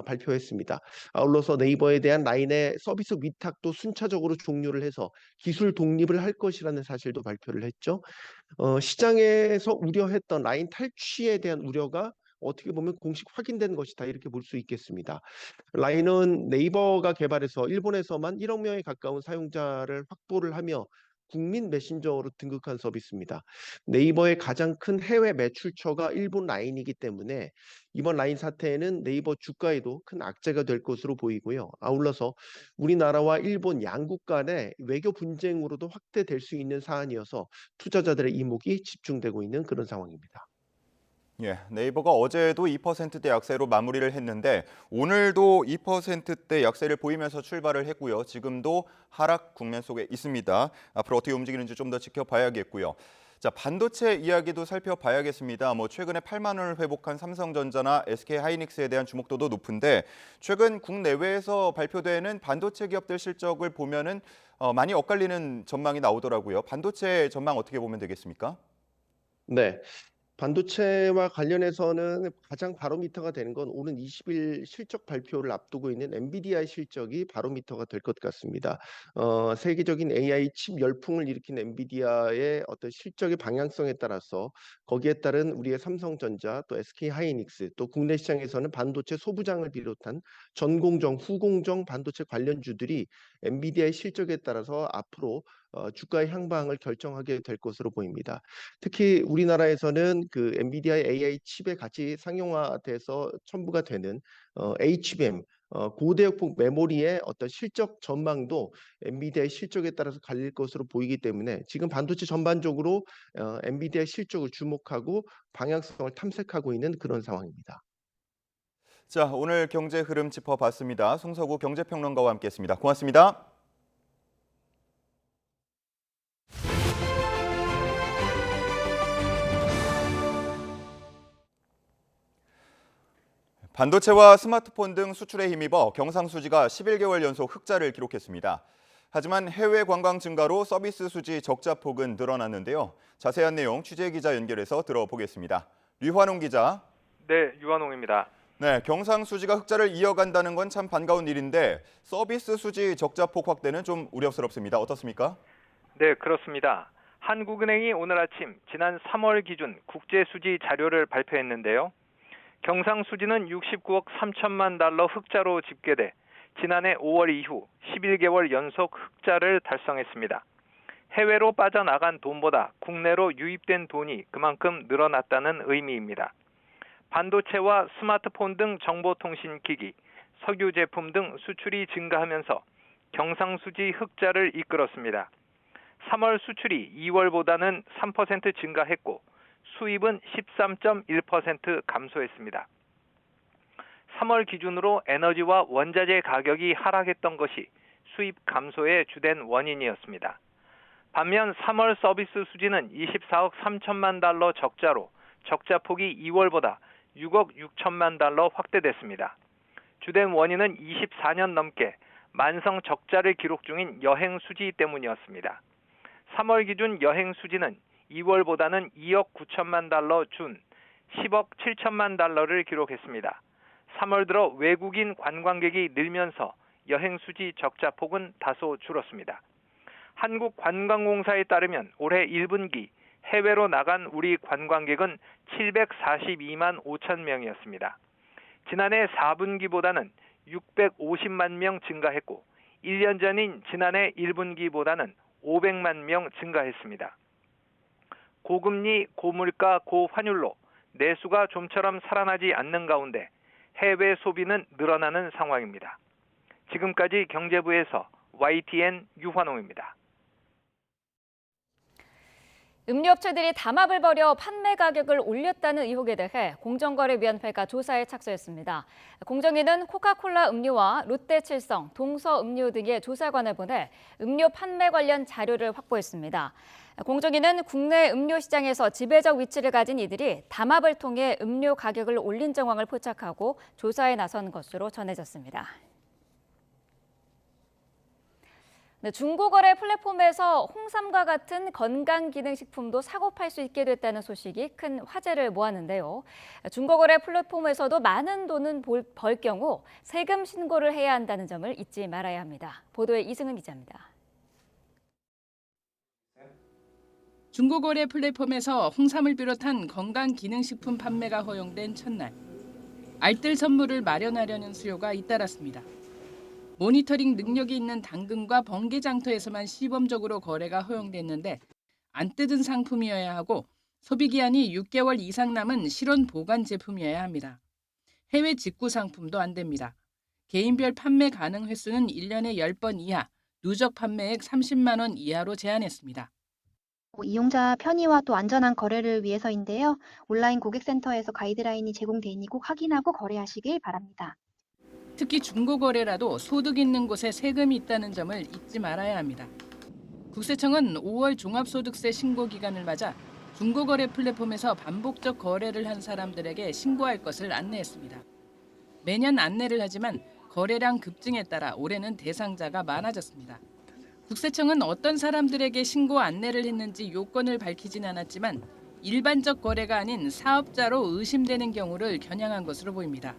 발표했습니다. 아울러서 네이버에 대한 라인의 서비스 위탁도 순차적으로 종료를 해서 기술 독립을 할 것이라는 사실도 발표를 했죠. 시장에서 우려했던 라인 탈취에 대한 우려가 어떻게 보면 공식 확인된 것이다 이렇게 볼 수 있겠습니다. 라인은 네이버가 개발해서 일본에서만 1억 명에 가까운 사용자를 확보를 하며 국민 메신저로 등극한 서비스입니다. 네이버의 가장 큰 해외 매출처가 일본 라인이기 때문에 이번 라인 사태에는 네이버 주가에도 큰 악재가 될 것으로 보이고요. 아울러서 우리나라와 일본 양국 간의 외교 분쟁으로도 확대될 수 있는 사안이어서 투자자들의 이목이 집중되고 있는 그런 상황입니다. 예, 네이버가 어제도 2%대 약세로 마무리를 했는데 오늘도 2%대 약세를 보이면서 출발을 했고요. 지금도 하락 국면 속에 있습니다. 앞으로 어떻게 움직이는지 좀 더 지켜봐야겠고요. 자, 반도체 이야기도 살펴봐야겠습니다. 최근에 8만 원을 회복한 삼성전자나 SK하이닉스에 대한 주목도도 높은데 최근 국내외에서 발표되는 반도체 기업들 실적을 보면은 많이 엇갈리는 전망이 나오더라고요. 반도체 전망 어떻게 보면 되겠습니까? 네. 반도체와 관련해서는 가장 바로미터가 되는 건 오는 20일 실적 발표를 앞두고 있는 엔비디아의 실적이 바로미터가 될 것 같습니다. 세계적인 AI 칩 열풍을 일으킨 엔비디아의 어떤 실적의 방향성에 따라서 거기에 따른 우리의 삼성전자 또 SK하이닉스 또 국내 시장에서는 반도체 소부장을 비롯한 전공정, 후공정 반도체 관련주들이 엔비디아의 실적에 따라서 앞으로 주가의 향방을 결정하게 될 것으로 보입니다. 특히 우리나라에서는 그 엔비디아의 AI 칩에 같이 상용화돼서 첨부가 되는 HBM 고대역폭 메모리의 어떤 실적 전망도 엔비디아의 실적에 따라서 갈릴 것으로 보이기 때문에 지금 반도체 전반적으로 엔비디아의 실적을 주목하고 방향성을 탐색하고 있는 그런 상황입니다. 자, 오늘 경제 흐름 짚어봤습니다. 송석우 경제평론가와 함께했습니다. 고맙습니다. 반도체와 스마트폰 등 수출에 힘입어 경상수지가 11개월 연속 흑자를 기록했습니다. 하지만 해외 관광 증가로 서비스 수지 적자 폭은 늘어났는데요. 자세한 내용 취재 기자 연결해서 들어보겠습니다. 류환웅 기자. 네, 유환웅입니다. 네, 경상수지가 흑자를 이어간다는 건 참 반가운 일인데 서비스 수지 적자 폭 확대는 좀 우려스럽습니다. 어떻습니까? 네, 그렇습니다. 한국은행이 오늘 아침 지난 3월 기준 국제 수지 자료를 발표했는데요. 경상수지는 69억 3천만 달러 흑자로 집계돼 지난해 5월 이후 11개월 연속 흑자를 달성했습니다. 해외로 빠져나간 돈보다 국내로 유입된 돈이 그만큼 늘어났다는 의미입니다. 반도체와 스마트폰 등 정보통신기기, 석유 제품 등 수출이 증가하면서 경상수지 흑자를 이끌었습니다. 3월 수출이 2월보다는 3% 증가했고 수입은 13.1% 감소했습니다. 3월 기준으로 에너지와 원자재 가격이 하락했던 것이 수입 감소의 주된 원인이었습니다. 반면 3월 서비스 수지는 24억 3천만 달러 적자로 적자폭이 2월보다 6억 6천만 달러 확대됐습니다. 주된 원인은 24년 넘게 만성 적자를 기록 중인 여행 수지 때문이었습니다. 3월 기준 여행 수지는 2월보다는 2억 9천만 달러 준 10억 7천만 달러를 기록했습니다. 3월 들어 외국인 관광객이 늘면서 여행 수지 적자폭은 다소 줄었습니다. 한국관광공사에 따르면 올해 1분기 해외로 나간 우리 관광객은 742만 5천 명이었습니다. 지난해 4분기보다는 650만 명 증가했고 1년 전인 지난해 1분기보다는 500만 명 증가했습니다. 고금리, 고물가, 고환율로 내수가 좀처럼 살아나지 않는 가운데 해외 소비는 늘어나는 상황입니다. 지금까지 경제부에서 YTN 유환홍입니다. 음료업체들이 담합을 벌여 판매 가격을 올렸다는 의혹에 대해 공정거래위원회가 조사에 착수했습니다. 공정위는 코카콜라 음료와 롯데칠성, 동서음료 등의 조사관을 보내 음료 판매 관련 자료를 확보했습니다. 공정위는 국내 음료 시장에서 지배적 위치를 가진 이들이 담합을 통해 음료 가격을 올린 정황을 포착하고 조사에 나선 것으로 전해졌습니다. 네, 중고거래 플랫폼에서 홍삼과 같은 건강기능식품도 사고 팔 수 있게 됐다는 소식이 큰 화제를 모았는데요. 중고거래 플랫폼에서도 많은 돈은 벌 경우 세금 신고를 해야 한다는 점을 잊지 말아야 합니다. 보도에 이승은 기자입니다. 중고거래 플랫폼에서 홍삼을 비롯한 건강기능식품 판매가 허용된 첫날, 알뜰 선물을 마련하려는 수요가 잇따랐습니다. 모니터링 능력이 있는 당근과 번개장터에서만 시범적으로 거래가 허용됐는데 안 뜯은 상품이어야 하고 소비기한이 6개월 이상 남은 실온 보관 제품이어야 합니다. 해외 직구 상품도 안 됩니다. 개인별 판매 가능 횟수는 1년에 10번 이하, 누적 판매액 30만 원 이하로 제한했습니다. 이용자 편의와 또 안전한 거래를 위해서인데요. 온라인 고객센터에서 가이드라인이 제공돼 있니 꼭 확인하고 거래하시길 바랍니다. 특히 중고거래라도 소득 있는 곳에 세금이 있다는 점을 잊지 말아야 합니다. 국세청은 5월 종합소득세 신고 기간을 맞아 중고거래 플랫폼에서 반복적 거래를 한 사람들에게 신고할 것을 안내했습니다. 매년 안내를 하지만 거래량 급증에 따라 올해는 대상자가 많아졌습니다. 국세청은 어떤 사람들에게 신고 안내를 했는지 요건을 밝히진 않았지만 일반적 거래가 아닌 사업자로 의심되는 경우를 겨냥한 것으로 보입니다.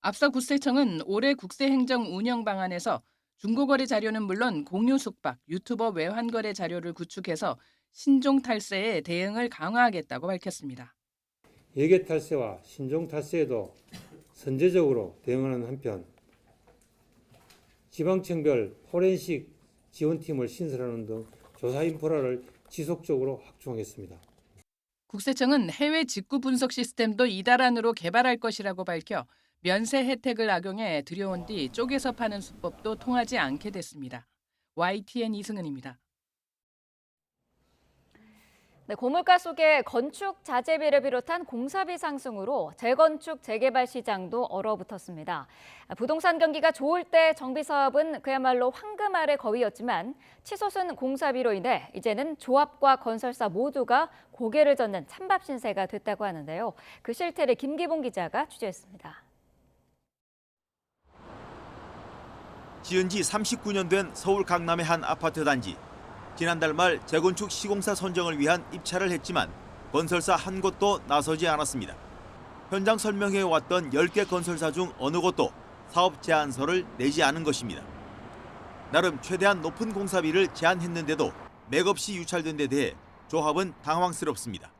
앞서 국세청은 올해 국세행정 운영 방안에서 중고거래 자료는 물론 공유 숙박, 유튜버 외환거래 자료를 구축해서 신종 탈세에 대응을 강화하겠다고 밝혔습니다. 예계 탈세와 신종 탈세에도 선제적으로 대응하는 한편 지방청별 포렌식 지원팀을 신설하는 등 조사 인프라를 지속적으로 확충하겠습니다. 국세청은 해외 직구 분석 시스템도 이달 안으로 개발할 것이라고 밝혀 면세 혜택을 악용해 들여온 뒤 쪼개서 파는 수법도 통하지 않게 됐습니다. YTN 이승은입니다. 네, 고물가 속에 건축 자재비를 비롯한 공사비 상승으로 재건축 재개발 시장도 얼어붙었습니다. 부동산 경기가 좋을 때 정비 사업은 그야말로 황금 아래 거위였지만 치솟은 공사비로 인해 이제는 조합과 건설사 모두가 고개를 젓는 찬밥 신세가 됐다고 하는데요. 그 실태를 김기봉 기자가 취재했습니다. 지은 지 39년 된 서울 강남의 한 아파트 단지. 지난달 말 재건축 시공사 선정을 위한 입찰을 했지만 건설사 한 곳도 나서지 않았습니다. 현장 설명회 왔던 10개 건설사 중 어느 곳도 사업 제안서를 내지 않은 것입니다. 나름 최대한 높은 공사비를 제안했는데도 맥없이 유찰된 데 대해 조합은 당황스럽습니다.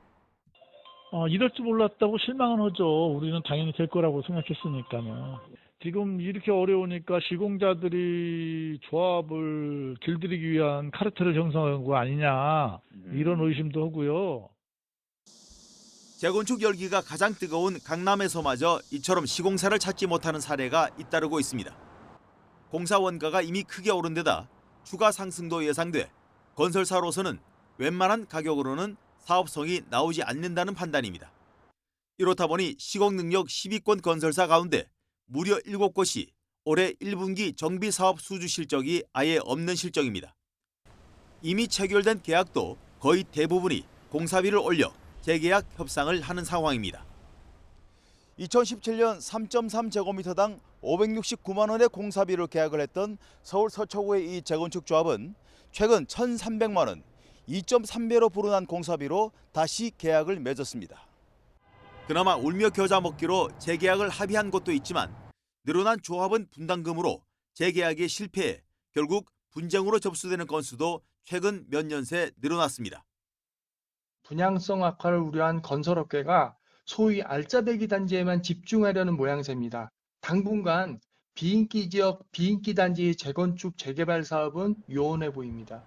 이럴 줄 몰랐다고 실망은 하죠. 우리는 당연히 될 거라고 생각했으니까요. 지금 이렇게 어려우니까 시공자들이 조합을 길들이기 위한 카르텔을 형성한 거 아니냐 이런 의심도 하고요. 재건축 열기가 가장 뜨거운 강남에서마저 이처럼 시공사를 찾지 못하는 사례가 잇따르고 있습니다. 공사 원가가 이미 크게 오른 데다 추가 상승도 예상돼 건설사로서는 웬만한 가격으로는 사업성이 나오지 않는다는 판단입니다. 이렇다 보니 시공 능력 10위권 건설사 가운데 무려 7곳이 올해 1분기 정비 사업 수주 실적이 아예 없는 실정입니다. 이미 체결된 계약도 거의 대부분이 공사비를 올려 재계약 협상을 하는 상황입니다. 2017년 3.3제곱미터당 569만 원의 공사비를 계약을 했던 서울 서초구의 이 재건축 조합은 최근 1,300만 원, 2.3배로 불어난 공사비로 다시 계약을 맺었습니다. 그나마 울며 겨자 먹기로 재계약을 합의한 곳도 있지만 늘어난 조합원 분담금으로 재계약에 실패해 결국 분쟁으로 접수되는 건수도 최근 몇 년 새 늘어났습니다. 분양성 악화를 우려한 건설업계가 소위 알짜배기 단지에만 집중하려는 모양새입니다. 당분간 비인기 지역, 비인기 단지 재건축 재개발 사업은 요원해 보입니다.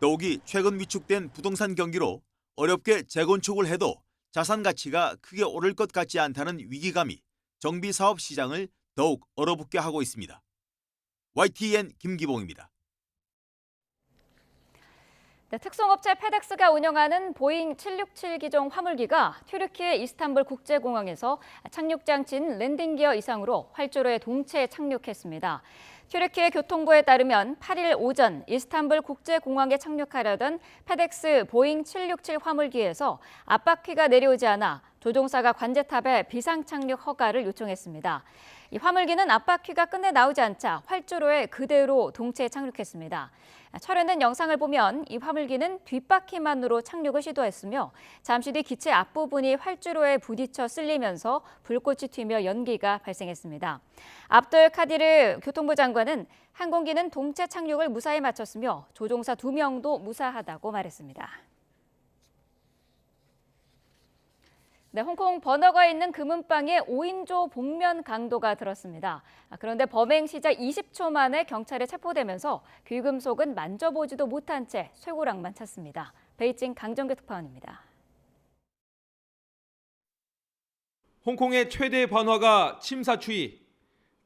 더욱이 최근 위축된 부동산 경기로 어렵게 재건축을 해도 자산 가치가 크게 오를 것 같지 않다는 위기감이 정비 사업 시장을 더욱 얼어붙게 하고 있습니다. YTN 김기봉입니다. 네, 특송업체 페덱스가 운영하는 보잉 767 기종 화물기가 튀르키예 이스탄불 국제공항에서 착륙장치인 랜딩기어 이상으로 활주로에 동체 착륙했습니다. 튀르키예 교통부에 따르면 8일 오전 이스탄불 국제공항에 착륙하려던 페덱스 보잉 767 화물기에서 앞바퀴가 내려오지 않아 조종사가 관제탑에 비상착륙 허가를 요청했습니다. 이 화물기는 앞바퀴가 끝내 나오지 않자 활주로에 그대로 동체에 착륙했습니다. 촬영된 영상을 보면 이 화물기는 뒷바퀴만으로 착륙을 시도했으며 잠시 뒤 기체 앞부분이 활주로에 부딪혀 쓸리면서 불꽃이 튀며 연기가 발생했습니다. 압돌 카디르 교통부 장관은 항공기는 동체 착륙을 무사히 마쳤으며 조종사 2명도 무사하다고 말했습니다. 네, 홍콩 버너거에 있는 금은방에 5인조 복면 강도가 들었습니다. 그런데 범행 시작 20초 만에 경찰에 체포되면서 귀금속은 만져보지도 못한 채 쇠고랑만 찼습니다. 베이징 강정규 특파원입니다. 홍콩의 최대 번화가 침사추이.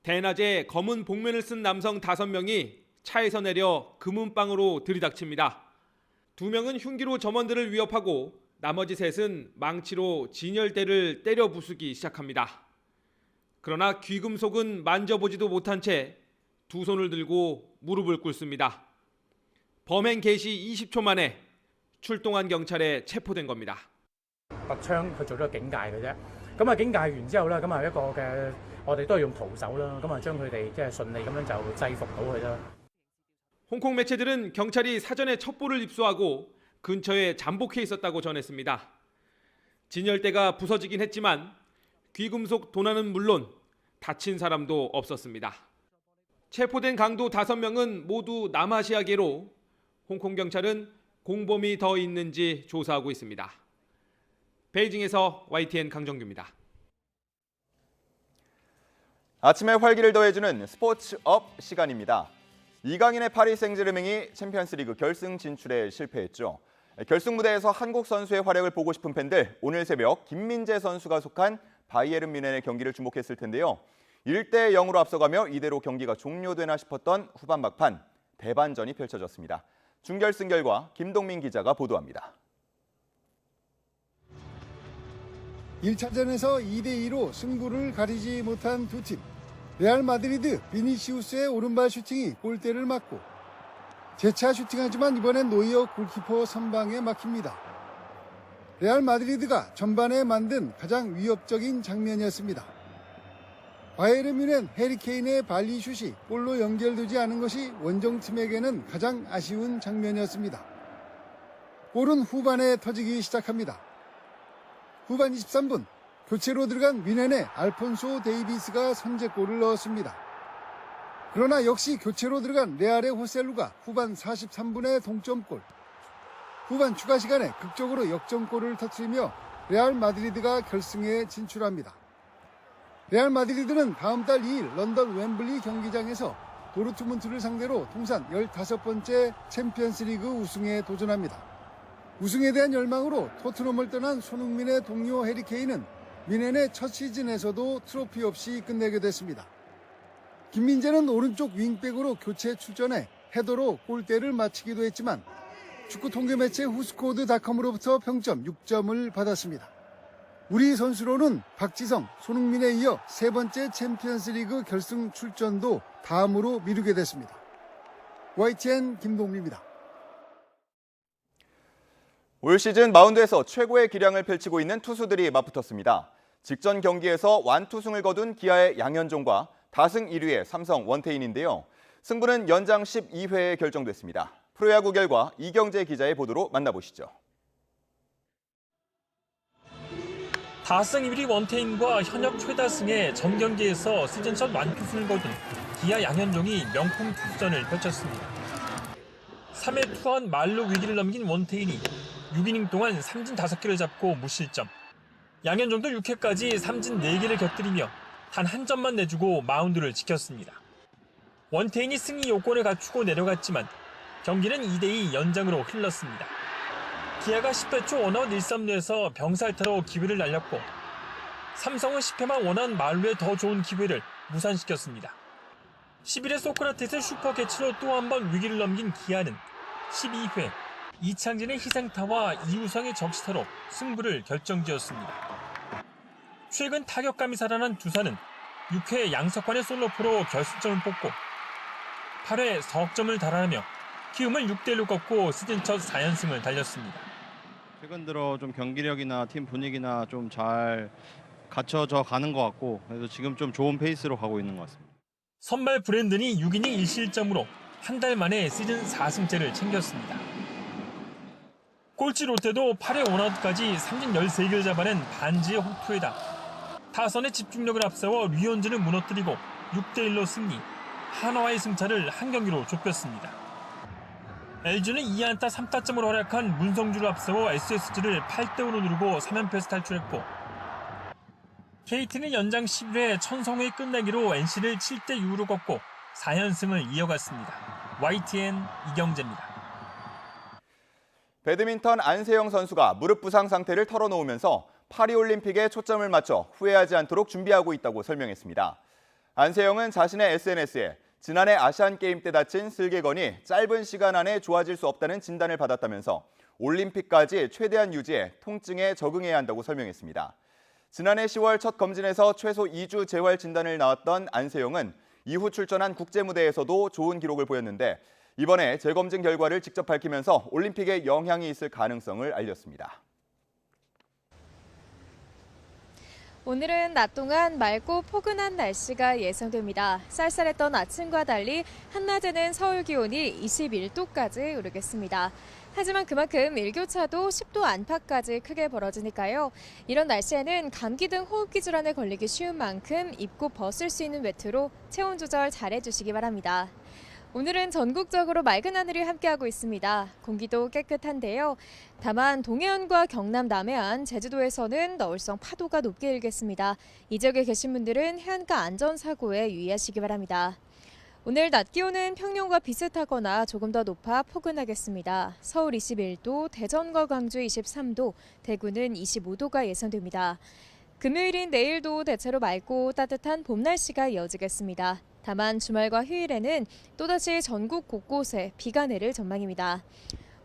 대낮에 검은 복면을 쓴 남성 5명이 차에서 내려 금은방으로 들이닥칩니다. 2명은 흉기로 점원들을 위협하고 나머지 셋은 망치로 진열대를 때려 부수기 시작합니다. 그러나 귀금속은 만져보지도 못한 채 두 손을 들고 무릎을 꿇습니다. 범행 개시 20초 만에 출동한 경찰에 체포된 겁니다. 拔槍去做咗警戒嘅啫，咁啊警戒完之後咧，咁啊一個嘅我哋都係用徒手啦，咁啊將佢哋即係順利咁樣就制服到佢啦。 홍콩 매체들은 경찰이 사전에 첩보를 입수하고 근처에 잠복해 있었다고 전했습니다. 진열대가 부서지긴 했지만 귀금속 도난은 물론 다친 사람도 없었습니다. 체포된 강도 5명은 모두 남아시아계로 홍콩 경찰은 공범이 더 있는지 조사하고 있습니다. 베이징에서 YTN 강정규입니다. 아침에 활기를 더해주는 스포츠업 시간입니다. 이강인의 파리 생제르맹이 챔피언스리그 결승 진출에 실패했죠. 결승 무대에서 한국 선수의 활약을 보고 싶은 팬들, 오늘 새벽 김민재 선수가 속한 바이에른 뮌헨의 경기를 주목했을 텐데요. 1대0으로 앞서가며 이대로 경기가 종료되나 싶었던 후반 막판, 대반전이 펼쳐졌습니다. 준결승 결과 김동민 기자가 보도합니다. 1차전에서 2대2로 승부를 가리지 못한 두 팀. 레알 마드리드 비니시우스의 오른발 슈팅이 골대를 맞고 재차 슈팅하지만 이번엔 노이어 골키퍼 선방에 막힙니다. 레알 마드리드가 전반에 만든 가장 위협적인 장면이었습니다. 바이에른 뮌헨 해리 케인의 발리 슛이 골로 연결되지 않은 것이 원정팀에게는 가장 아쉬운 장면이었습니다. 골은 후반에 터지기 시작합니다. 후반 23분 교체로 들어간 뮌헨의 알폰소 데이비스가 선제골을 넣었습니다. 그러나 역시 교체로 들어간 레알의 호셀루가 후반 43분에 동점골. 후반 추가 시간에 극적으로 역전골을 터뜨리며 레알 마드리드가 결승에 진출합니다. 레알 마드리드는 다음 달 2일 런던 웸블리 경기장에서 도르트문트를 상대로 통산 15번째 챔피언스리그 우승에 도전합니다. 우승에 대한 열망으로 토트넘을 떠난 손흥민의 동료 해리 케인은 미넨의 첫 시즌에서도 트로피 없이 끝내게 됐습니다. 김민재는 오른쪽 윙백으로 교체 출전해 헤더로 골대를 맞히기도 했지만 축구 통계 매체 후스코드닷컴으로부터 평점 6점을 받았습니다. 우리 선수로는 박지성, 손흥민에 이어 세 번째 챔피언스리그 결승 출전도 다음으로 미루게 됐습니다. YTN 김동민입니다. 올 시즌 마운드에서 최고의 기량을 펼치고 있는 투수들이 맞붙었습니다. 직전 경기에서 완투승을 거둔 기아의 양현종과 다승 1위의 삼성 원태인인데요. 승부는 연장 12회에 결정됐습니다. 프로야구 결과 이경재 기자의 보도로 만나보시죠. 다승 1위 원태인과 현역 최다승의 전 경기에서 시즌 첫 완투승을 거둔 기아 양현종이 명품 투수전을 펼쳤습니다. 3회 투아웃 말로 위기를 넘긴 원태인이 6이닝 동안 삼진 5개를 잡고 무실점. 양현종도 6회까지 삼진 4개를 곁들이며 단 한 점만 내주고 마운드를 지켰습니다. 원태인이 승리 요건을 갖추고 내려갔지만 경기는 2대2 연장으로 흘렀습니다. 기아가 10회 초 원아웃 1-3루에서 병살타로 기회를 날렸고 삼성은 10회만 원아웃 말루의 더 좋은 기회를 무산시켰습니다. 11회 소크라테스 슈퍼캐치로 또 한 번 위기를 넘긴 기아는 12회 이창진의 희생타와 이우성의 적시타로 승부를 결정지었습니다. 최근 타격감이 살아난 두산은 6회 양석환의 솔로포로 결승점을 뽑고 8회 석점을 달아나며 키움을 6대1로 꺾고 시즌 첫 4연승을 달렸습니다. 최근 들어 좀 경기력이나 팀 분위기나 좀 잘 갖춰져 가는 것 같고 그래서 지금 좀 좋은 페이스로 가고 있는 것 같습니다. 선발 브랜든이 6이닝 1실점으로 한 달 만에 시즌 4승째를 챙겼습니다. 꼴찌 롯데도 8회 원아웃까지 삼진 13개를 잡아낸 반지의 호투에다 타선의 집중력을 앞세워 류현진을 무너뜨리고 6대1로 승리, 한화와의 승차를 한 경기로 좁혔습니다. LG는 2안타 3타점으로 활약한 문성주를 앞세워 SSG를 8대5로 누르고 3연패에서 탈출했고 KT는 연장 11회 천성의 끝내기로 NC를 7대6로 꺾고 4연승을 이어갔습니다. YTN 이경재입니다. 배드민턴 안세영 선수가 무릎 부상 상태를 털어놓으면서 파리올림픽에 초점을 맞춰 후회하지 않도록 준비하고 있다고 설명했습니다. 안세영은 자신의 SNS에 지난해 아시안게임 때 다친 슬개건이 짧은 시간 안에 좋아질 수 없다는 진단을 받았다면서 올림픽까지 최대한 유지해 통증에 적응해야 한다고 설명했습니다. 지난해 10월 첫 검진에서 최소 2주 재활 진단을 나왔던 안세영은 이후 출전한 국제무대에서도 좋은 기록을 보였는데 이번에 재검진 결과를 직접 밝히면서 올림픽에 영향이 있을 가능성을 알렸습니다. 오늘은 낮 동안 맑고 포근한 날씨가 예상됩니다. 쌀쌀했던 아침과 달리 한낮에는 서울 기온이 21도까지 오르겠습니다. 하지만 그만큼 일교차도 10도 안팎까지 크게 벌어지니까요. 이런 날씨에는 감기 등 호흡기 질환에 걸리기 쉬운 만큼 입고 벗을 수 있는 외투로 체온 조절 잘 해주시기 바랍니다. 오늘은 전국적으로 맑은 하늘이 함께하고 있습니다. 공기도 깨끗한데요. 다만 동해안과 경남 남해안, 제주도에서는 너울성 파도가 높게 일겠습니다. 이 지역에 계신 분들은 해안가 안전사고에 유의하시기 바랍니다. 오늘 낮 기온은 평년과 비슷하거나 조금 더 높아 포근하겠습니다. 서울 21도, 대전과 광주 23도, 대구는 25도가 예상됩니다. 금요일인 내일도 대체로 맑고 따뜻한 봄 날씨가 이어지겠습니다. 다만 주말과 휴일에는 또다시 전국 곳곳에 비가 내릴 전망입니다.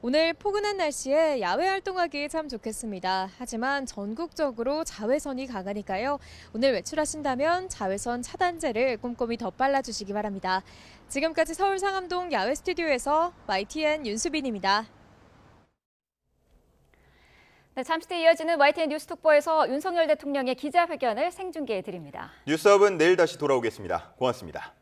오늘 포근한 날씨에 야외 활동하기 참 좋겠습니다. 하지만 전국적으로 자외선이 강하니까요. 오늘 외출하신다면 자외선 차단제를 꼼꼼히 덧발라주시기 바랍니다. 지금까지 서울 상암동 야외 스튜디오에서 YTN 윤수빈입니다. 네, 잠시 뒤 이어지는 YTN 뉴스톡보에서 윤석열 대통령의 기자회견을 생중계해 드립니다. 뉴스업은 내일 다시 돌아오겠습니다. 고맙습니다.